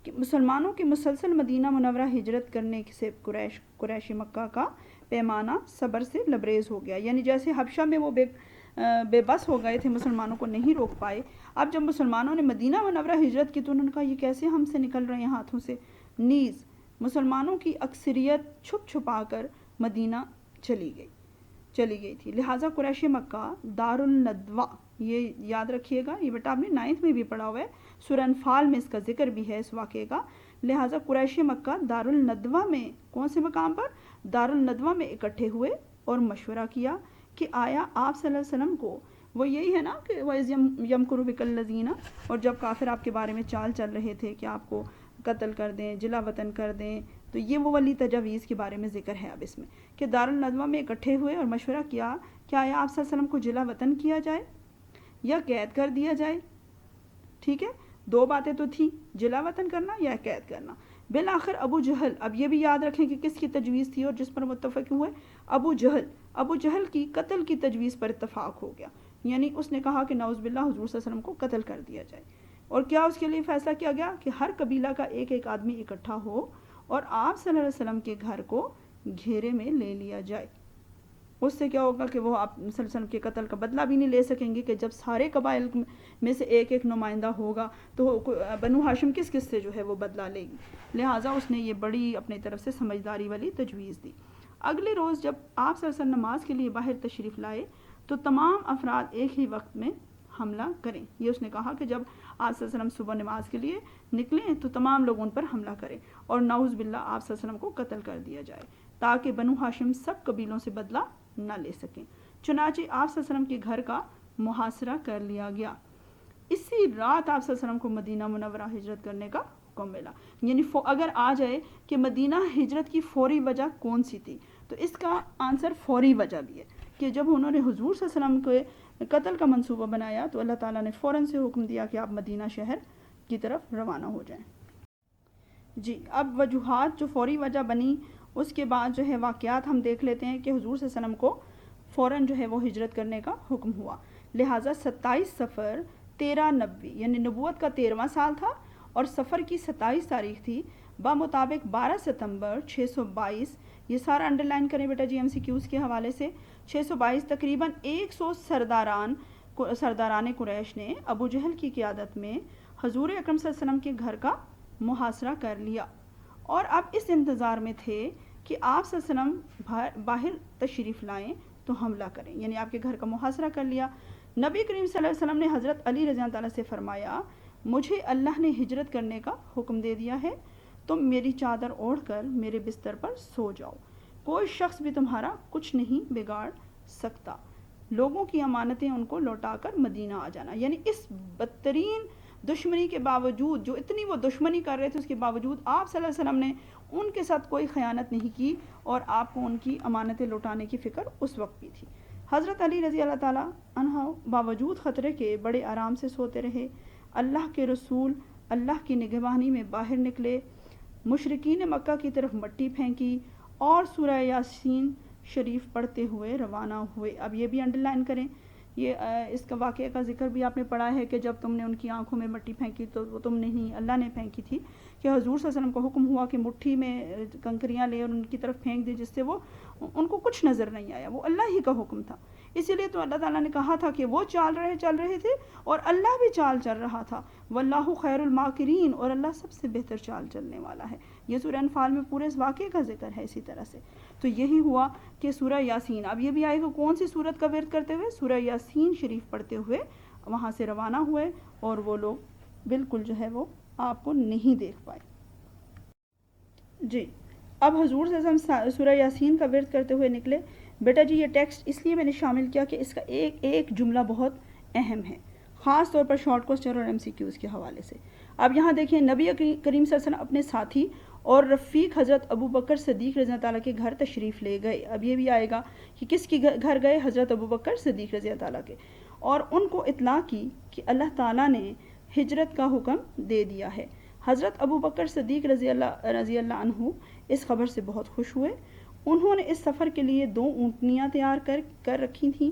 کہ مسلمانوں کی مسلسل مدینہ منورہ ہجرت کرنے سے قریش مکہ کا پیمانہ صبر سے لبریز ہو گیا، یعنی جیسے حبشہ میں وہ بے بس ہو گئے تھے، مسلمانوں کو نہیں روک پائے، اب جب مسلمانوں نے مدینہ منورہ ہجرت کی تو انہوں نے کہا یہ کیسے ہم سے نکل رہے ہیں ہاتھوں سے، نیز مسلمانوں کی اکثریت چھپ چھپا کر مدینہ چلی گئی تھی، لہٰذا قریش مکہ دار الندوہ، یہ یاد رکھیے گا، یہ بیٹا آپ نے 9th میں بھی پڑھا ہوا ہے، سورہ انفال میں اس کا ذکر بھی ہے اس واقعے کا، لہٰذا قریش مکہ دار الندوہ میں، کون سے مقام پر؟ دار الندوہ میں اکٹھے ہوئے اور مشورہ کیا کہ آیا آپ صلی اللہ علیہ وسلم کو، وہ یہی ہے نا کہ وَإِذْ يَمْكُرُ بِكَ الَّذِينَ، اور جب کافر آپ کے بارے میں چال چل رہے تھے کہ آپ کو قتل کر دیں، جلا وطن کر دیں، تو یہ وہ والی تجاویز کے بارے میں ذکر ہے اب اس میں، کہ دار الندوہ میں اکٹھے ہوئے اور مشورہ کیا کہ آیا آپ صلی اللہ علیہ وسلم کو جلا وطن کیا جائے یا قید کر دیا جائے، ٹھیک ہے، 2 باتیں تو تھیں، جلا وطن کرنا یا قید کرنا۔ بالآخر ابو جہل، اب یہ بھی یاد رکھیں کہ کس کی تجویز تھی اور جس پر متفق ہوئے، ابو جہل کی قتل کی تجویز پر اتفاق ہو گیا، یعنی اس نے کہا کہ نعوذ باللہ حضور صلی اللہ علیہ وسلم کو قتل کر دیا جائے، اور کیا اس کے لیے فیصلہ کیا گیا کہ ہر قبیلہ کا ایک آدمی اکٹھا ہو اور آپ صلی اللہ علیہ وسلم کے گھر کو گھیرے میں لے لیا جائے۔ اس سے کیا ہوگا کہ وہ آپ صلی اللہ علیہ وسلم کے قتل کا بدلہ بھی نہیں لے سکیں گے، کہ جب سارے قبائل میں سے ایک نمائندہ ہوگا تو بنو ہاشم کس سے جو ہے وہ بدلہ لے گی، لہٰذا اس نے یہ بڑی اپنی طرف سے سمجھداری والی تجویز دی۔ اگلے روز جب آپ صلی اللہ علیہ وسلم نماز کے لیے باہر تشریف لائے تو تمام افراد ایک ہی وقت میں حملہ کریں، یہ اس نے کہا کہ جب آپ صلی اللہ علیہ وسلم صبح نماز کے لیے نکلیں تو تمام لوگ ان پر حملہ کریں اور نعوذ باللہ آپ صلی اللہ علیہ وسلم کو قتل کر دیا جائے، تاکہ بنو ہاشم سب قبیلوں سے بدلہ نہ لے سکیں۔ چنانچہ آپ صلی اللہ علیہ وسلم کے گھر کا محاصرہ کر لیا گیا۔ اسی رات آپ صلی اللہ علیہ وسلم کو مدینہ منورہ ہجرت کرنے کا حکم ملا، یعنی اگر آ جائے کہ مدینہ ہجرت کی فوری وجہ کون سی تھی، تو اس کا آنسر فوری وجہ بھی ہے کہ جب انہوں نے حضور صلی اللہ علیہ وسلم کے قتل کا منصوبہ بنایا تو اللہ تعالیٰ نے فوراً سے حکم دیا کہ آپ مدینہ شہر کی طرف روانہ ہو جائیں۔ جی، اب وجوہات جو فوری وجہ بنی اس کے بعد جو ہے واقعات ہم دیکھ لیتے ہیں کہ حضور صلی اللہ علیہ وسلم کو فوراً جو ہے وہ ہجرت کرنے کا حکم ہوا۔ لہٰذا 27 صفر 1390 یعنی نبوت کا 13واں سال تھا اور سفر کی 27 تاریخ تھی، بمطابق 12 ستمبر 622، یہ سارا انڈر لائن کریں بیٹا جی MCQs کے حوالے سے، 622 تقریباً 100 سرداران قریش نے ابو جہل کی قیادت میں حضور اکرم صلی اللہ علیہ وسلم کے گھر کا محاصرہ کر لیا، اور اب اس انتظار میں تھے کہ آپ صلی اللہ علیہ وسلم باہر تشریف لائیں تو حملہ کریں، یعنی آپ کے گھر کا محاصرہ کر لیا۔ نبی کریم صلی اللہ علیہ وسلم نے حضرت علی رضی اللہ عنہ سے فرمایا، مجھے اللہ نے ہجرت کرنے کا حکم دے دیا ہے، تم میری چادر اوڑھ کر میرے بستر پر سو جاؤ، کوئی شخص بھی تمہارا کچھ نہیں بگاڑ سکتا، لوگوں کی امانتیں ان کو لوٹا کر مدینہ آ جانا۔ یعنی اس بدترین دشمنی کے باوجود، جو اتنی وہ دشمنی کر رہے تھے اس کے باوجود آپ صلی اللہ علیہ وسلم نے ان کے ساتھ کوئی خیانت نہیں کی اور آپ کو ان کی امانتیں لوٹانے کی فکر اس وقت بھی تھی۔ حضرت علی رضی اللہ تعالیٰ عنہ باوجود خطرے کے بڑے آرام سے سوتے رہے۔ اللہ کے رسول اللہ کی نگہبانی میں باہر نکلے، مشرکین مکہ کی طرف مٹی پھینکی اور سورہ یاسین شریف پڑھتے ہوئے روانہ ہوئے۔ اب یہ بھی انڈر لائن کریں، یہ اس کا واقعہ کا ذکر بھی آپ نے پڑھا ہے کہ جب تم نے ان کی آنکھوں میں مٹی پھینکی تو وہ تم نے نہیں، اللہ نے پھینکی تھی، کہ حضور صلی اللہ علیہ وسلم کو حکم ہوا کہ مٹھی میں کنکریاں لے اور ان کی طرف پھینک دے، جس سے وہ ان کو کچھ نظر نہیں آیا، وہ اللہ ہی کا حکم تھا۔ اسی لیے تو اللہ تعالیٰ نے کہا تھا کہ وہ چل رہے تھے اور اللہ بھی چال چل رہا تھا، واللہ خیر الماکرین، اور اللہ سب سے بہتر چال چلنے والا ہے۔ یہ سورہ انفال میں پورے اس واقعے کا ذکر ہے۔ اسی طرح سے تو یہی ہوا کہ سورہ یاسین، اب یہ بھی آئے گا کون سی سورت کا ورد کرتے ہوئے، سورہ یاسین شریف پڑھتے ہوئے وہاں سے روانہ ہوئے، اور وہ لوگ بالکل جو ہے وہ آپ کو نہیں دیکھ پائے۔ جی، اب حضور صلی اللہ علیہ وسلم سورہ یاسین کا ورد کرتے ہوئے نکلے۔ بیٹا جی یہ ٹیکسٹ اس لیے میں نے شامل کیا کہ اس کا ایک جملہ بہت اہم ہے، خاص طور پر شارٹ کوسچن اور MCQs کے حوالے سے۔ اب یہاں دیکھیں، نبی کریم صلی اللہ علیہ وسلم اپنے ساتھی اور رفیق حضرت ابو بکر صدیق رضی اللہ تعالیٰ کے گھر تشریف لے گئے۔ اب یہ بھی آئے گا کہ کس کے گھر گئے، حضرت ابو بکر صدیق رضی اللہ تعالیٰ کے، اور ان کو اطلاع کی کہ اللہ تعالیٰ نے ہجرت کا حکم دے دیا ہے۔ حضرت ابو بکر صدیق رضی اللہ عنہ اس خبر سے بہت خوش ہوئے۔ انہوں نے اس سفر کے لیے 2 اونٹنیاں تیار کر رکھی تھیں۔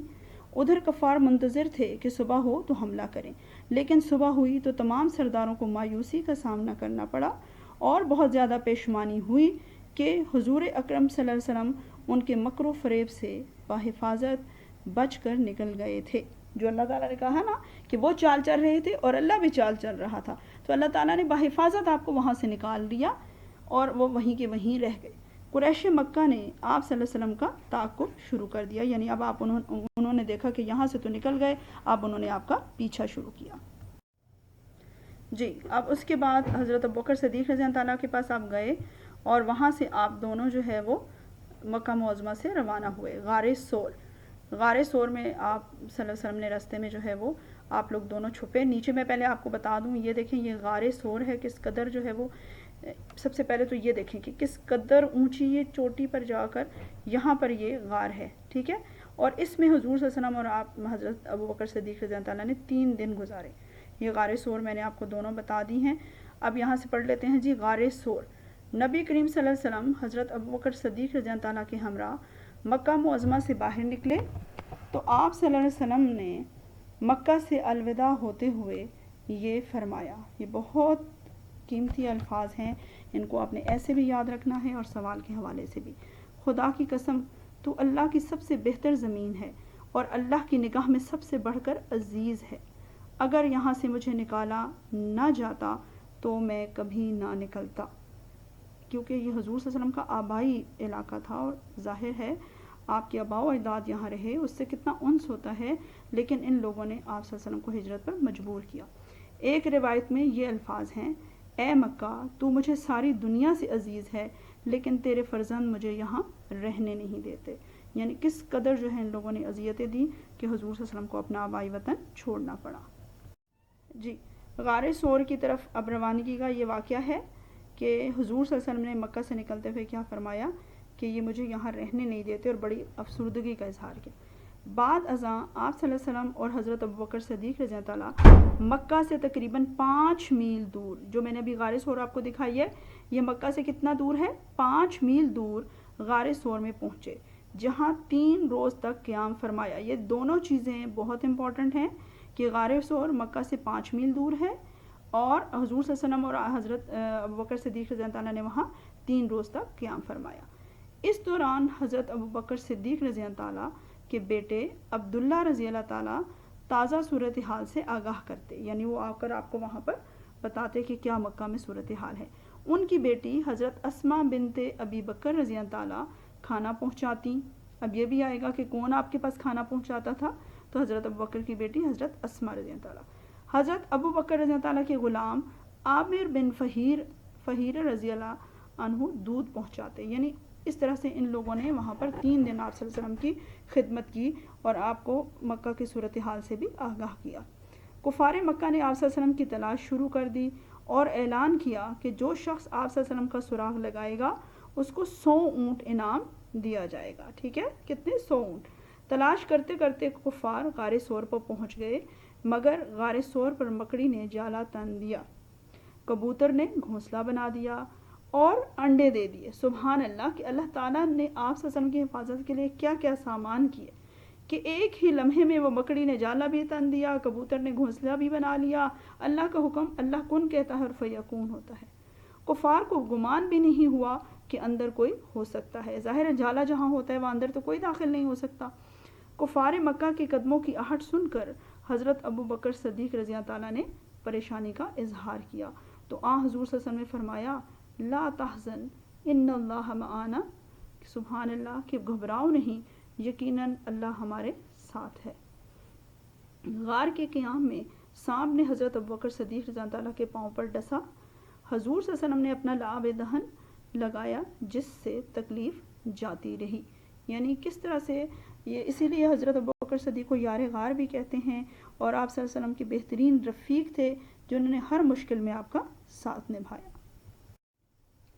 ادھر کفار منتظر تھے کہ صبح ہو تو حملہ کریں، لیکن صبح ہوئی تو تمام سرداروں کو مایوسی کا سامنا کرنا پڑا اور بہت زیادہ پیشمانی ہوئی کہ حضور اکرم صلی اللہ علیہ وسلم ان کے مکر و فریب سے بحفاظت بچ کر نکل گئے تھے۔ جو اللہ تعالیٰ نے کہا نا کہ وہ چال چل رہے تھے اور اللہ بھی چال چل رہا تھا، تو اللہ تعالیٰ نے بحفاظت آپ کو وہاں سے نکال دیا اور وہ وہیں کے وہیں رہ گئے۔ قریش مکہ نے آپ صلی اللہ علیہ وسلم کا تعاقب شروع کر دیا، یعنی اب انہوں نے دیکھا کہ یہاں سے تو نکل گئے، اب انہوں نے آپ کا پیچھا شروع کیا۔ جی، اب اس کے بعد حضرت ابوبکر صدیق رضی اللہ تعالیٰ کے پاس آپ گئے اور وہاں سے آپ دونوں جو ہے وہ مکہ معظمہ سے روانہ ہوئے۔ غار سور میں آپ صلی اللہ علیہ وسلم نے راستے میں جو ہے وہ آپ لوگ دونوں چھپے۔ نیچے میں پہلے آپ کو بتا دوں، یہ دیکھیں یہ غار سور ہے، کس قدر جو ہے وہ، سب سے پہلے تو یہ دیکھیں کہ کس قدر اونچی یہ چوٹی پر جا کر یہاں پر یہ غار ہے، ٹھیک ہے، اور اس میں حضور صلی اللہ علیہ وسلم اور آپ حضرت ابوبکر صدیق رضی اللہ تعالیٰ نے 3 دن گزارے۔ یہ غار سور میں نے آپ کو دونوں بتا دی ہیں۔ اب یہاں سے پڑھ لیتے ہیں جی، غار سور۔ نبی کریم صلی اللہ علیہ وسلم حضرت ابوبکر صدیق رضی اللہ تعالیٰ کے ہمراہ مکہ معظمہ سے باہر نکلے تو آپ صلی اللہ علیہ وسلم نے مکہ سے الوداع ہوتے ہوئے یہ فرمایا۔ یہ بہت قیمتی الفاظ ہیں، ان کو آپ نے ایسے بھی یاد رکھنا ہے اور سوال کے حوالے سے بھی۔ خدا کی قسم، تو اللہ کی سب سے بہتر زمین ہے اور اللہ کی نگاہ میں سب سے بڑھ کر عزیز ہے۔ اگر یہاں سے مجھے نکالا نہ جاتا تو میں کبھی نہ نکلتا، کیونکہ یہ حضور صلی اللہ علیہ وسلم کا آبائی علاقہ تھا اور ظاہر ہے آپ کے آباء و اجداد یہاں رہے، اس سے کتنا انس ہوتا ہے، لیکن ان لوگوں نے آپ صلی اللہ علیہ وسلم کو ہجرت پر مجبور کیا۔ ایک روایت میں یہ الفاظ ہیں، اے مکہ، تو مجھے ساری دنیا سے عزیز ہے لیکن تیرے فرزند مجھے یہاں رہنے نہیں دیتے۔ یعنی کس قدر جو ہے ان لوگوں نے اذیتیں دی کہ حضور صلی اللہ علیہ وسلم کو اپنا آبائی وطن چھوڑنا پڑا۔ جی، غار سور کی طرف اب روانگی کا یہ واقعہ ہے کہ حضور صلی اللہ علیہ وسلم نے مکہ سے نکلتے ہوئے کیا فرمایا کہ یہ مجھے یہاں رہنے نہیں دیتے، اور بڑی افسردگی کا اظہار کیا۔ بعد ازاں آپ صلی اللہ علیہ وسلم اور حضرت ابوبکر صدیق رضی اللہ تعالیٰ مکہ سے تقریباً 5 میل دور، جو میں نے ابھی غار ثور آپ کو دکھائی ہے، یہ مکہ سے کتنا دور ہے؟ 5 میل دور غار ثور میں پہنچے، جہاں 3 روز تک قیام فرمایا۔ یہ دونوں چیزیں بہت امپورٹنٹ ہیں کہ غار ثور مکہ سے 5 میل دور ہے، اور حضور صلی اللہ علیہ وسلم اور حضرت ابوبکر صدیق رضی اللہ تعالیٰ نے وہاں 3 روز تک قیام فرمایا۔ اس دوران حضرت ابوبکر صدیق رضی اللہ تعالیٰ کے بیٹے عبداللہ رضی اللہ تعالیٰ تازہ صورتحال سے آگاہ کرتے، یعنی وہ آ کر آپ کو وہاں پر بتاتے کہ کیا مکہ میں صورتحال ہے۔ ان کی بیٹی حضرت اسماء بنت ابی بکر رضی اللہ تعالیٰ کھانا پہنچاتی۔ اب یہ بھی آئے گا کہ کون آپ کے پاس کھانا پہنچاتا تھا، تو حضرت ابوبکر کی بیٹی حضرت اسماء رضی اللہ تعالیٰ۔ حضرت ابوبکر رضی اللہ تعالیٰ کے غلام عامر بن فہیر رضی اللہ عنہ دودھ پہنچاتے، یعنی اس طرح سے ان لوگوں نے وہاں پر 3 دن آپ صلی اللہ علیہ وسلم کی خدمت کی اور آپ کو مکہ کی صورتحال سے بھی آگاہ کیا۔ کفار مکہ نے آپ صلی اللہ علیہ وسلم کی تلاش شروع کر دی اور اعلان کیا کہ جو شخص آپ صلی اللہ علیہ وسلم کا سراغ لگائے گا اس کو 100 اونٹ انعام دیا جائے گا۔ ٹھیک ہے، کتنے؟ 100 اونٹ۔ تلاش کرتے کرتے کفار غار ثور پر پہنچ گئے، مگر غار ثور پر مکڑی نے جالا تن دیا، کبوتر نے گھونسلہ بنا دیا اور انڈے دے دیے۔ سبحان اللہ کہ اللہ تعالیٰ نے آپ صلی اللہ علیہ وسلم کی حفاظت کے لیے کیا کیا سامان کیے کہ ایک ہی لمحے میں وہ مکڑی نے جالا بھی تن دیا، کبوتر نے گھونسلہ بھی بنا لیا۔ اللہ کا حکم اللہ کن کہتا ہے اور فیکون ہوتا ہے۔ کفار کو گمان بھی نہیں ہوا کہ اندر کوئی ہو سکتا ہے، ظاہر ہے جالا جہاں ہوتا ہے وہاں اندر تو کوئی داخل نہیں ہو سکتا۔ کفار مکہ کے قدموں کی آہٹ سن کر حضرت ابوبکر صدیق رضی اللہ تعالیٰ نے پریشانی کا اظہار کیا، تو حضور صلی اللہ علیہ وسلم نے فرمایا لا تحزن ان اللہ معنا، سبحان اللہ کہ گھبراؤ نہیں، یقیناً اللہ ہمارے ساتھ ہے۔ غار کے قیام میں سانپ نے حضرت ابوبکر صدیق رضی اللہ تعالیٰ کے پاؤں پر ڈسا۔ حضور صلی اللہ علیہ وسلم نے اپنا لعاب دہن لگایا جس سے تکلیف جاتی رہی، یعنی کس طرح سے یہ، اسی لیے حضرت ابوبکر صدیق کو یار غار بھی کہتے ہیں، اور آپ صلی اللہ علیہ وسلم کے بہترین رفیق تھے جنہوں نے ہر مشکل میں آپ کا ساتھ نبھایا۔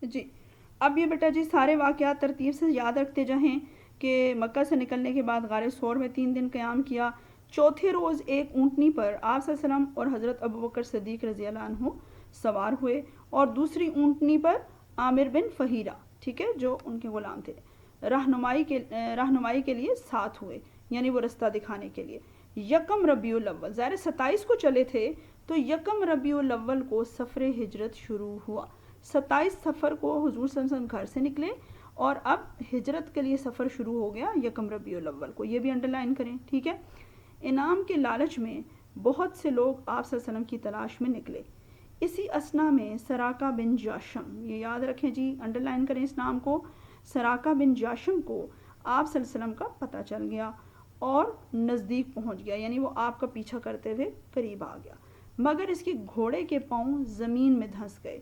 جی اب یہ بیٹا جی سارے واقعات ترتیب سے یاد رکھتے جائیں کہ مکہ سے نکلنے کے بعد غار ثور میں 3 دن قیام کیا۔ چوتھے روز ایک اونٹنی پر آپ صلی اللہ علیہ وسلم اور حضرت ابوبکر صدیق رضی اللہ عنہ سوار ہوئے، اور دوسری اونٹنی پر عامر بن فہیرہ، ٹھیک ہے، جو ان کے غلام تھے، رہنمائی کے لیے ساتھ ہوئے، یعنی وہ رستہ دکھانے کے لیے۔ یکم ربیع الاول، ظاہر 27 کو چلے تھے تو یکم ربیع الاول کو سفر ہجرت شروع ہوا۔ 27 سفر کو حضور صلی اللہ علیہ وسلم گھر سے نکلے اور اب ہجرت کے لیے سفر شروع ہو گیا یکم ربیع الاول کو، یہ بھی انڈر لائن کریں، ٹھیک ہے۔ انعام کے لالچ میں بہت سے لوگ آپ صلی اللہ علیہ وسلم کی تلاش میں نکلے۔ اسی اسنا میں سراقہ بن جاشم، یہ یاد رکھیں جی، انڈر لائن کریں اس نام کو، سراقہ بن جاشم کو آپ صلی اللہ علیہ وسلم کا پتہ چل گیا اور نزدیک پہنچ گیا، یعنی وہ آپ کا پیچھا کرتے ہوئے قریب آ گیا، مگر اس کے گھوڑے کے پاؤں زمین میں دھنس گئے۔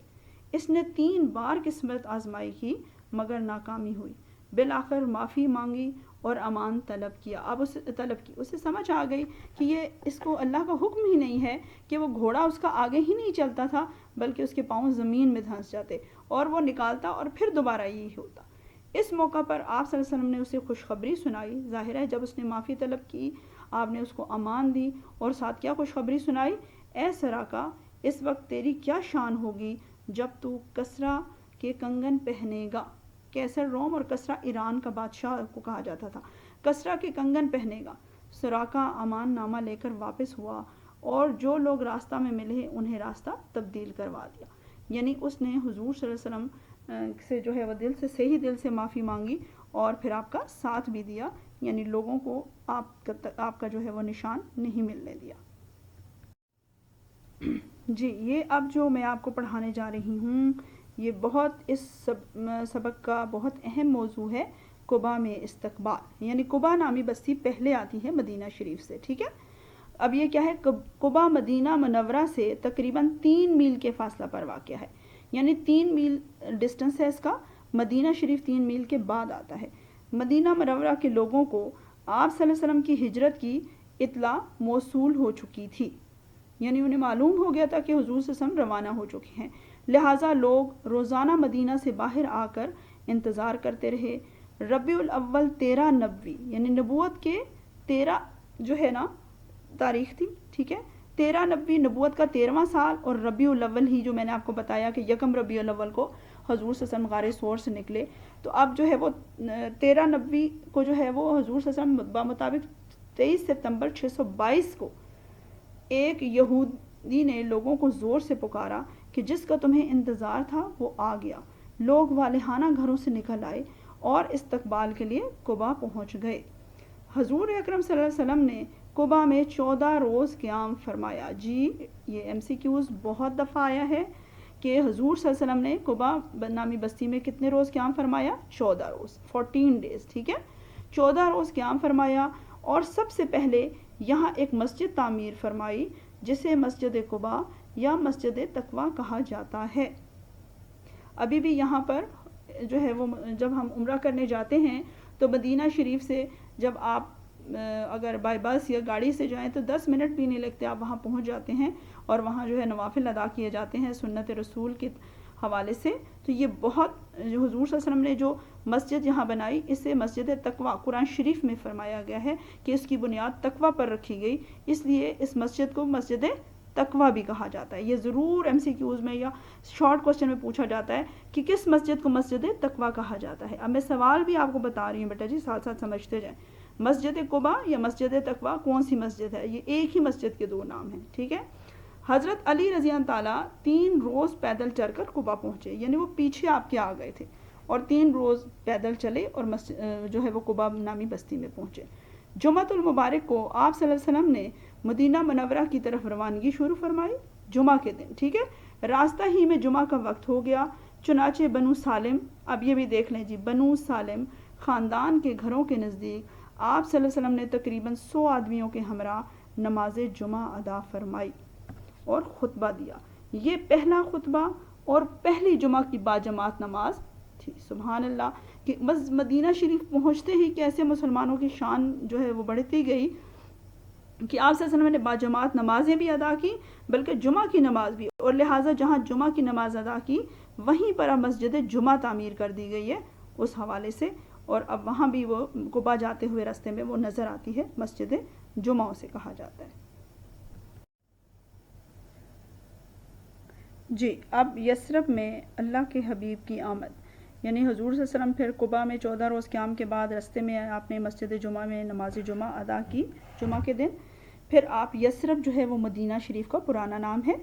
اس نے 3 بار قسمت آزمائی کی مگر ناکامی ہوئی، بالآخر معافی مانگی اور امان طلب کیا۔ اب اسے سمجھ آ گئی کہ یہ اس کو اللہ کا حکم ہی نہیں ہے کہ وہ گھوڑا اس کا آگے ہی نہیں چلتا تھا بلکہ اس کے پاؤں زمین میں دھنس جاتے اور وہ نکالتا اور پھر دوبارہ یہی ہوتا۔ اس موقع پر آپ صلی اللہ علیہ وسلم نے اسے خوشخبری سنائی، ظاہر ہے جب اس نے معافی طلب کی آپ نے اس کو امان دی اور ساتھ کیا خوشخبری سنائی، اے سراقہ اس وقت تیری کیا شان ہوگی جب تو کسریٰ کے کنگن پہنے گا۔ کیسر روم اور کسریٰ ایران کا بادشاہ کو کہا جاتا تھا، کسریٰ کے کنگن پہنے گا۔ سراقہ امان نامہ لے کر واپس ہوا اور جو لوگ راستہ میں ملے انہیں راستہ تبدیل کروا دیا، یعنی اس نے حضور صلی اللہ علیہ وسلم سے جو ہے وہ دل سے صحیح دل سے معافی مانگی اور پھر آپ کا ساتھ بھی دیا، یعنی لوگوں کو آپ کا جو ہے وہ نشان نہیں ملنے دیا۔ جی یہ اب جو میں آپ کو پڑھانے جا رہی ہوں یہ بہت اس سبق کا بہت اہم موضوع ہے، قبا میں استقبال، یعنی قبا نامی بستی پہلے آتی ہے مدینہ شریف سے، ٹھیک ہے۔ اب یہ کیا ہے، قبا مدینہ منورہ سے تقریباً 3 میل کے فاصلہ پر واقع ہے، یعنی 3 میل ڈسٹنس ہے اس کا، مدینہ شریف 3 میل کے بعد آتا ہے۔ مدینہ منورہ کے لوگوں کو آپ صلی اللہ علیہ وسلم کی ہجرت کی اطلاع موصول ہو چکی تھی، یعنی انہیں معلوم ہو گیا تھا کہ حضور صلی اللہ علیہ وسلم روانہ ہو چکے ہیں، لہٰذا لوگ روزانہ مدینہ سے باہر آ کر انتظار کرتے رہے۔ ربیع الاول 13 نبوی یعنی نبوت کے 13 جو ہے نا تاریخ تھی، ٹھیک ہے، 13 نبی نبوت کا 13واں سال، اور ربیع الاول ہی جو میں نے آپ کو بتایا کہ یکم ربیع الاول کو حضور صلی اللہ علیہ وسلم غار سور سے نکلے، تو اب جو ہے وہ 13 نبی کو جو ہے وہ حضور صلی اللہ علیہ وسلم بمطابق 23 ستمبر 622 کو ایک یہودی نے لوگوں کو زور سے پکارا کہ جس کا تمہیں انتظار تھا وہ آ گیا۔ لوگ والہانہ گھروں سے نکل آئے اور استقبال کے لیے قبا پہنچ گئے۔ حضور اکرم صلی اللہ علیہ وسلم نے قبا میں 14 روز قیام فرمایا۔ جی یہ ایم سی کیوز بہت دفعہ آیا ہے کہ حضور صلی اللہ علیہ وسلم نے قبا نامی بستی میں کتنے روز قیام فرمایا؟ 14 روز، 14 ڈیز، ٹھیک ہے، 14 روز قیام فرمایا، اور سب سے پہلے یہاں ایک مسجد تعمیر فرمائی جسے مسجد قبا یا مسجد تقویٰ کہا جاتا ہے۔ ابھی بھی یہاں پر جو ہے وہ جب ہم عمرہ کرنے جاتے ہیں تو مدینہ شریف سے جب آپ اگر بائی بس یا گاڑی سے جائیں تو 10 منٹ بھی نہیں لگتے، آپ وہاں پہنچ جاتے ہیں، اور وہاں جو ہے نوافل ادا کیے جاتے ہیں سنت رسول کے حوالے سے۔ تو یہ بہت جو حضور صلی اللہ علیہ وسلم نے جو مسجد یہاں بنائی، اسے مسجد تقویٰ قرآن شریف میں فرمایا گیا ہے کہ اس کی بنیاد تقویٰ پر رکھی گئی، اس لیے اس مسجد کو مسجد تقویٰ بھی کہا جاتا ہے۔ یہ ضرور ایم سی کیوز میں یا شارٹ کوسچن میں پوچھا جاتا ہے کہ کس مسجد کو مسجد تقویٰ کہا جاتا ہے۔ اب میں سوال بھی آپ کو بتا رہی ہوں بیٹا جی، ساتھ ساتھ سمجھتے جائیں، مسجد قبا یا مسجد تقویٰ کون سی مسجد ہے؟ یہ ایک ہی مسجد کے دو نام ہیں، ٹھیک ہے۔ حضرت علی رضی اللہ تعالیٰ 3 روز پیدل چل کر قبا پہنچے، یعنی وہ پیچھے آپ کے آ گئے تھے، اور 3 روز پیدل چلے اور جو ہے وہ قبا نامی بستی میں پہنچے۔ جمعۃ المبارک کو آپ صلی اللہ علیہ وسلم نے مدینہ منورہ کی طرف روانگی شروع فرمائی، جمعہ کے دن، ٹھیک ہے، راستہ ہی میں جمعہ کا وقت ہو گیا، چنانچہ بنو سالم، اب یہ بھی دیکھ لیں جی، بنو سالم خاندان کے گھروں کے نزدیک آپ صلی اللہ علیہ وسلم نے تقریباً 100 آدمیوں کے ہمراہ نماز جمعہ ادا فرمائی اور خطبہ دیا۔ یہ پہلا خطبہ اور پہلی جمعہ کی باجماعت نماز تھی۔ سبحان اللہ، کہ بس مدینہ شریف پہنچتے ہی کیسے مسلمانوں کی شان جو ہے وہ بڑھتی گئی کہ آپ صلی اللہ علیہ وسلم نے باجماعت نمازیں بھی ادا کی، بلکہ جمعہ کی نماز بھی، اور لہٰذا جہاں جمعہ کی نماز ادا کی وہیں پر اب مسجد جمعہ تعمیر کر دی گئی ہے اس حوالے سے، اور اب وہاں بھی وہ قبا جاتے ہوئے راستے میں وہ نظر آتی ہے، مسجد جمعہ اسے کہا جاتا ہے۔ جی اب یثرب میں اللہ کے حبیب کی آمد، یعنی حضور صلی اللہ علیہ وسلم پھر قبا میں 14 روز قیام کے بعد راستے میں آپ نے مسجد جمعہ میں نماز جمعہ ادا کی جمعہ کے دن، پھر آپ یثرب جو ہے وہ مدینہ شریف کا پرانا نام ہے،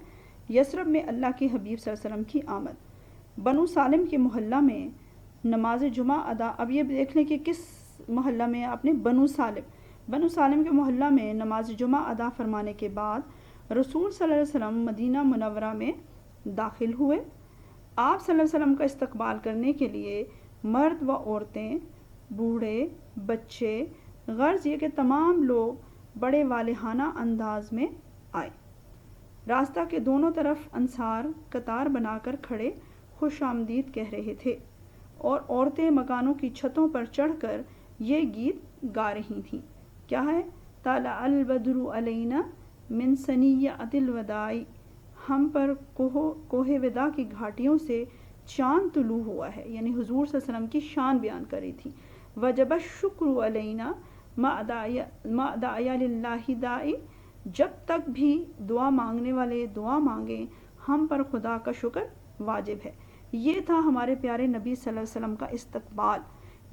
یثرب میں اللہ کے حبیب صلی اللہ علیہ وسلم کی آمد، بنو سالم کے محلہ میں نماز جمعہ ادا، اب یہ دیکھ لیں کہ کس محلہ میں آپ نے بنو سالم کے محلہ میں نماز جمعہ ادا فرمانے کے بعد رسول صلی اللہ علیہ وسلم مدینہ منورہ میں داخل ہوئے۔ آپ صلی اللہ علیہ وسلم کا استقبال کرنے کے لیے مرد و عورتیں، بوڑھے، بچے، غرض یہ کہ تمام لوگ بڑے والہانہ انداز میں آئے۔ راستہ کے دونوں طرف انصار قطار بنا کر کھڑے خوش آمدید کہہ رہے تھے، اور عورتیں مکانوں کی چھتوں پر چڑھ کر یہ گیت گا رہی تھیں۔ کیا ہے؟ طلع البدر علینا من ثنیۃ الوداع، ہم پر کوہ وداع کی گھاٹیوں سے چاند طلوع ہوا ہے، یعنی حضور صلی اللہ علیہ وسلم کی شان بیان کری تھی۔ وجب الشکر علینا ما دعا للہ داعی، جب تک بھی دعا مانگنے والے دعا مانگیں ہم پر خدا کا شکر واجب ہے۔ یہ تھا ہمارے پیارے نبی صلی اللہ علیہ وسلم کا استقبال،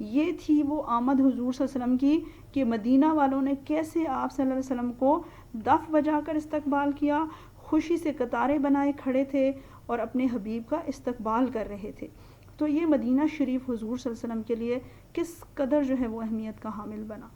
یہ تھی وہ آمد حضور صلی اللہ علیہ وسلم کی کہ مدینہ والوں نے کیسے آپ صلی اللہ علیہ وسلم کو دف بجا کر استقبال کیا، خوشی سے قطاریں بنائے کھڑے تھے اور اپنے حبیب کا استقبال کر رہے تھے۔ تو یہ مدینہ شریف حضور صلی اللہ علیہ وسلم کے لیے کس قدر جو ہے وہ اہمیت کا حامل بنا۔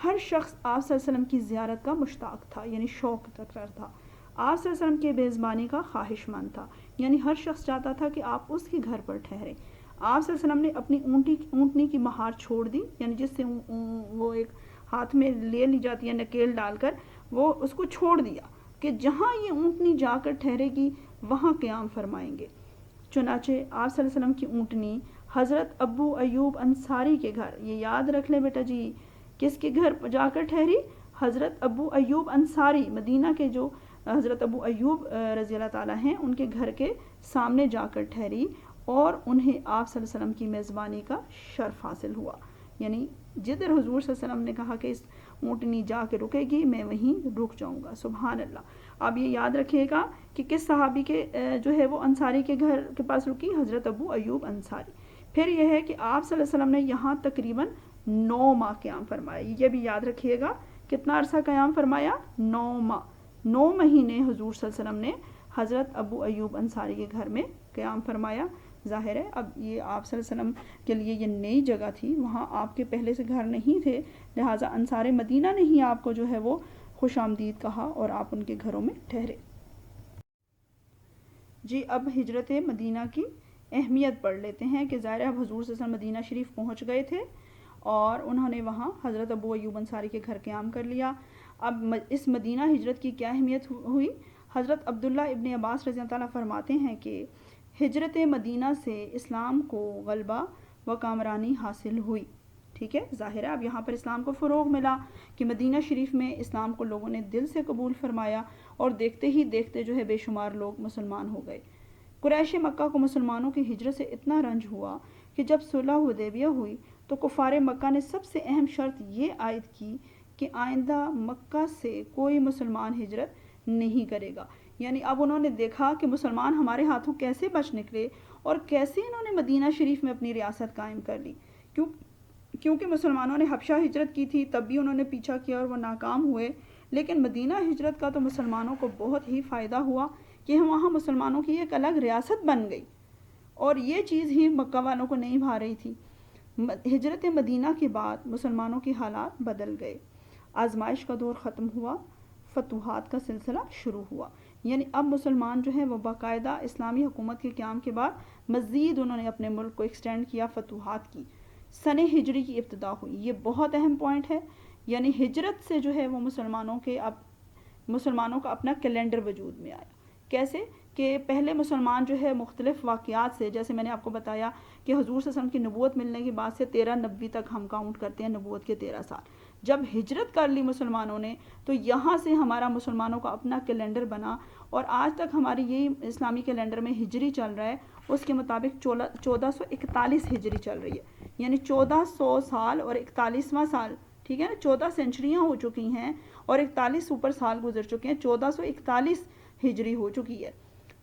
ہر شخص آپ صلی اللہ علیہ وسلم کی زیارت کا مشتاق تھا، یعنی شوق رکھتا تھا، آپ صلی اللہ علیہ وسلم کے میزبانی کا خواہش مند تھا، یعنی ہر شخص چاہتا تھا کہ آپ اس کے گھر پر ٹھہریں۔ آپ صلی اللہ علیہ وسلم نے اپنی اونٹنی کی مہار چھوڑ دی، یعنی جس سے وہ ایک ہاتھ میں لے لی جاتی ہے نکیل ڈال کر، وہ اس کو چھوڑ دیا کہ جہاں یہ اونٹنی جا کر ٹھہرے گی وہاں قیام فرمائیں گے۔ چنانچہ آپ صلی اللہ علیہ وسلم کی اونٹنی حضرت ابو ایوب انصاری کے گھر، یہ یاد رکھ لیں بیٹا جی، کس کے گھر جا کر ٹھہری؟ حضرت ابو ایوب انصاری، مدینہ کے جو حضرت ابو ایوب رضی اللہ تعالیٰ ہیں ان کے گھر کے سامنے جا کر ٹھہری، اور انہیں آپ صلی اللہ علیہ وسلم کی میزبانی کا شرف حاصل ہوا۔ یعنی جدھر حضور صلی اللہ علیہ وسلم نے کہا کہ اس اونٹنی جا کے رکے گی میں وہیں رک جاؤں گا. سبحان اللہ. آپ یہ یاد رکھیے گا کہ کس صحابی کے جو ہے وہ انصاری کے گھر کے پاس رکی؟ حضرت ابو ایوب انصاری. پھر یہ ہے کہ آپ صلی اللہ علیہ وسلم نے یہاں تقریباً 9 ماہ قیام فرمایا. یہ بھی یاد رکھیے گا کتنا عرصہ قیام فرمایا؟ 9 ماہ. 9 مہینے حضور صلی اللہ علیہ وسلم نے حضرت ابو ایوب انصاری کے گھر میں قیام فرمایا. ظاہر ہے اب یہ آپ صلی اللہ علیہ وسلم کے لیے یہ نئی جگہ تھی, وہاں آپ کے پہلے سے گھر نہیں تھے, لہٰذا انصار مدینہ نے ہی آپ کو جو ہے وہ خوش آمدید کہا اور آپ ان کے گھروں میں ٹھہرے. جی اب ہجرت مدینہ کی اہمیت پڑھ لیتے ہیں کہ ظاہر اب حضور صلی اللہ علیہ وسلم مدینہ شریف پہنچ گئے تھے اور انہوں نے وہاں حضرت ابو ایوب انصاری کے گھر قیام کر لیا. اب اس مدینہ ہجرت کی کیا اہمیت ہوئی؟ حضرت عبداللہ ابن عباس رضی اللہ تعالیٰ فرماتے ہیں کہ ہجرت مدینہ سے اسلام کو غلبہ و کامرانی حاصل ہوئی. ٹھیک ہے, ظاہر ہے اب یہاں پر اسلام کو فروغ ملا کہ مدینہ شریف میں اسلام کو لوگوں نے دل سے قبول فرمایا اور دیکھتے ہی دیکھتے جو ہے بے شمار لوگ مسلمان ہو گئے. قریش مکہ کو مسلمانوں کی ہجرت سے اتنا رنج ہوا کہ جب صلح حدیبیہ ہوئی تو کفار مکہ نے سب سے اہم شرط یہ عائد کی کہ آئندہ مکہ سے کوئی مسلمان ہجرت نہیں کرے گا. یعنی اب انہوں نے دیکھا کہ مسلمان ہمارے ہاتھوں کیسے بچ نکلے اور کیسے انہوں نے مدینہ شریف میں اپنی ریاست قائم کر لی. کیونکہ مسلمانوں نے حبشہ ہجرت کی تھی, تب بھی انہوں نے پیچھا کیا اور وہ ناکام ہوئے, لیکن مدینہ ہجرت کا تو مسلمانوں کو بہت ہی فائدہ ہوا کہ وہاں مسلمانوں کی ایک الگ ریاست بن گئی اور یہ چیز ہی مکہ والوں کو نہیں بھا رہی تھی. ہجرت مدینہ کے بعد مسلمانوں کے حالات بدل گئے, آزمائش کا دور ختم ہوا, فتوحات کا سلسلہ شروع ہوا. یعنی اب مسلمان جو ہیں وہ باقاعدہ اسلامی حکومت کے قیام کے بعد مزید انہوں نے اپنے ملک کو ایکسٹینڈ کیا, فتوحات کی. سن ہجری کی ابتدا ہوئی, یہ بہت اہم پوائنٹ ہے. یعنی ہجرت سے جو ہے وہ مسلمانوں کا اپنا کیلنڈر وجود میں آیا. کیسے کہ پہلے مسلمان جو ہے مختلف واقعات سے, جیسے میں نے آپ کو بتایا کہ حضور صلی اللہ علیہ وسلم کی نبوت ملنے کے بعد سے 13 نبوی تک ہم کاؤنٹ کرتے ہیں, نبوت کے 13 سال. جب ہجرت کر لی مسلمانوں نے تو یہاں سے ہمارا مسلمانوں کا اپنا کیلنڈر بنا اور آج تک ہماری یہی اسلامی کیلنڈر میں ہجری چل رہا ہے. اس کے مطابق 1441 ہجری چل رہی ہے, یعنی 1400 سال اور 41واں سال. ٹھیک ہے نا, 14 سینچریاں ہو چکی ہیں اور 41 سپر سال گزر چکے ہیں, 1441 ہجری ہو چکی ہے.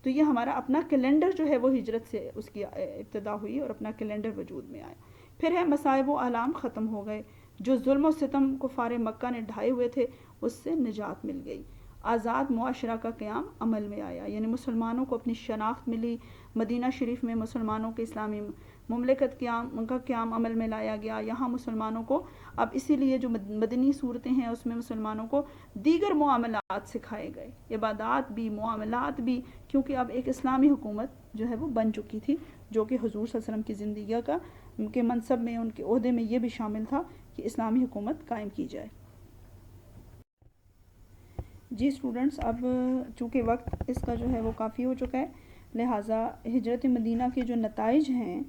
تو یہ ہمارا اپنا کیلنڈر جو ہے وہ ہجرت سے اس کی ابتدا ہوئی اور اپنا کیلنڈر وجود میں آیا. پھر ہے مصائب و آلام ختم ہو گئے, جو ظلم و ستم کفار مکہ نے ڈھائے ہوئے تھے اس سے نجات مل گئی. آزاد معاشرہ کا قیام عمل میں آیا, یعنی مسلمانوں کو اپنی شناخت ملی. مدینہ شریف میں مسلمانوں کے اسلامی مملکت ان کا قیام عمل میں لایا گیا. یہاں مسلمانوں کو اب اسی لیے جو مدنی صورتیں ہیں اس میں مسلمانوں کو دیگر معاملات سکھائے گئے, عبادات بھی معاملات بھی, کیونکہ اب ایک اسلامی حکومت جو ہے وہ بن چکی تھی, جو کہ حضور صلی اللہ علیہ وسلم کی زندگی کے منصب میں, ان کے عہدے میں یہ بھی شامل تھا کہ اسلامی حکومت قائم کی جائے. جی اسٹوڈنٹس, اب چونکہ وقت اس کا جو ہے وہ کافی ہو چکا ہے, لہٰذا ہجرت مدینہ کے جو نتائج ہیں,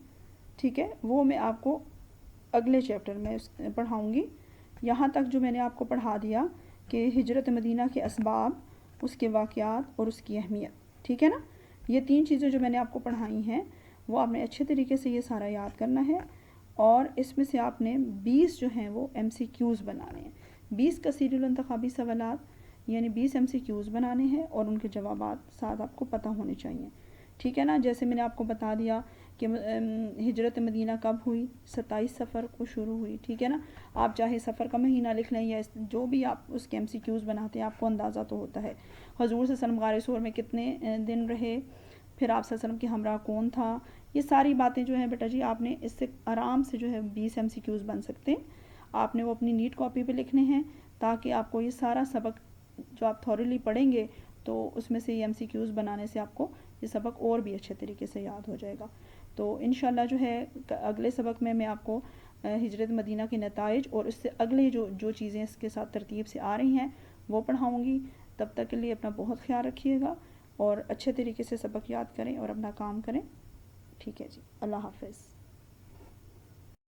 ٹھیک ہے, وہ میں آپ کو اگلے چیپٹر میں پڑھاؤں گی. یہاں تک جو میں نے آپ کو پڑھا دیا کہ ہجرت مدینہ کے اسباب, اس کے واقعات اور اس کی اہمیت, ٹھیک ہے نا. یہ 3 چیزیں جو میں نے آپ کو پڑھائی ہیں وہ آپ نے اچھے طریقے سے یہ سارا یاد کرنا ہے, اور اس میں سے آپ نے 20 جو ہیں وہ MCQs بنانے ہیں. 20 کثیر الانتخابی سوالات یعنی 20 MCQs بنانے ہیں اور ان کے جوابات ساتھ آپ کو پتہ ہونے چاہیے, ٹھیک ہے نا. جیسے میں نے آپ کو بتا دیا کہ ہجرت مدینہ کب ہوئی, 27 صفر کو شروع ہوئی, ٹھیک ہے نا. آپ چاہے صفر کا مہینہ لکھ لیں یا جو بھی آپ اس کے MCQs بناتے ہیں, آپ کو اندازہ تو ہوتا ہے. حضور صلی اللہ علیہ وسلم غار ثور میں کتنے دن رہے, پھر آپ صلی اللہ علیہ وسلم کے ہمراہ کون تھا, یہ ساری باتیں جو ہیں بیٹا جی آپ نے اس سے آرام سے جو ہے 20 MCQs بن سکتے ہیں. آپ نے وہ اپنی نیٹ کاپی پہ لکھنے ہیں تاکہ آپ کو یہ سارا سبق جو آپ تھوریلی پڑھیں گے تو اس میں سے یہ MCQs بنانے سے آپ کو یہ سبق اور بھی اچھے طریقے سے یاد ہو جائے گا. تو انشاءاللہ جو ہے اگلے سبق میں آپ کو ہجرت مدینہ کے نتائج اور اس سے اگلے جو چیزیں اس کے ساتھ ترتیب سے آ رہی ہیں وہ پڑھاؤں گی. تب تک کے لیے اپنا بہت خیال رکھیے گا اور اچھے طریقے سے سبق یاد کریں اور اپنا کام کریں. ٹھیک ہے جی, اللہ حافظ.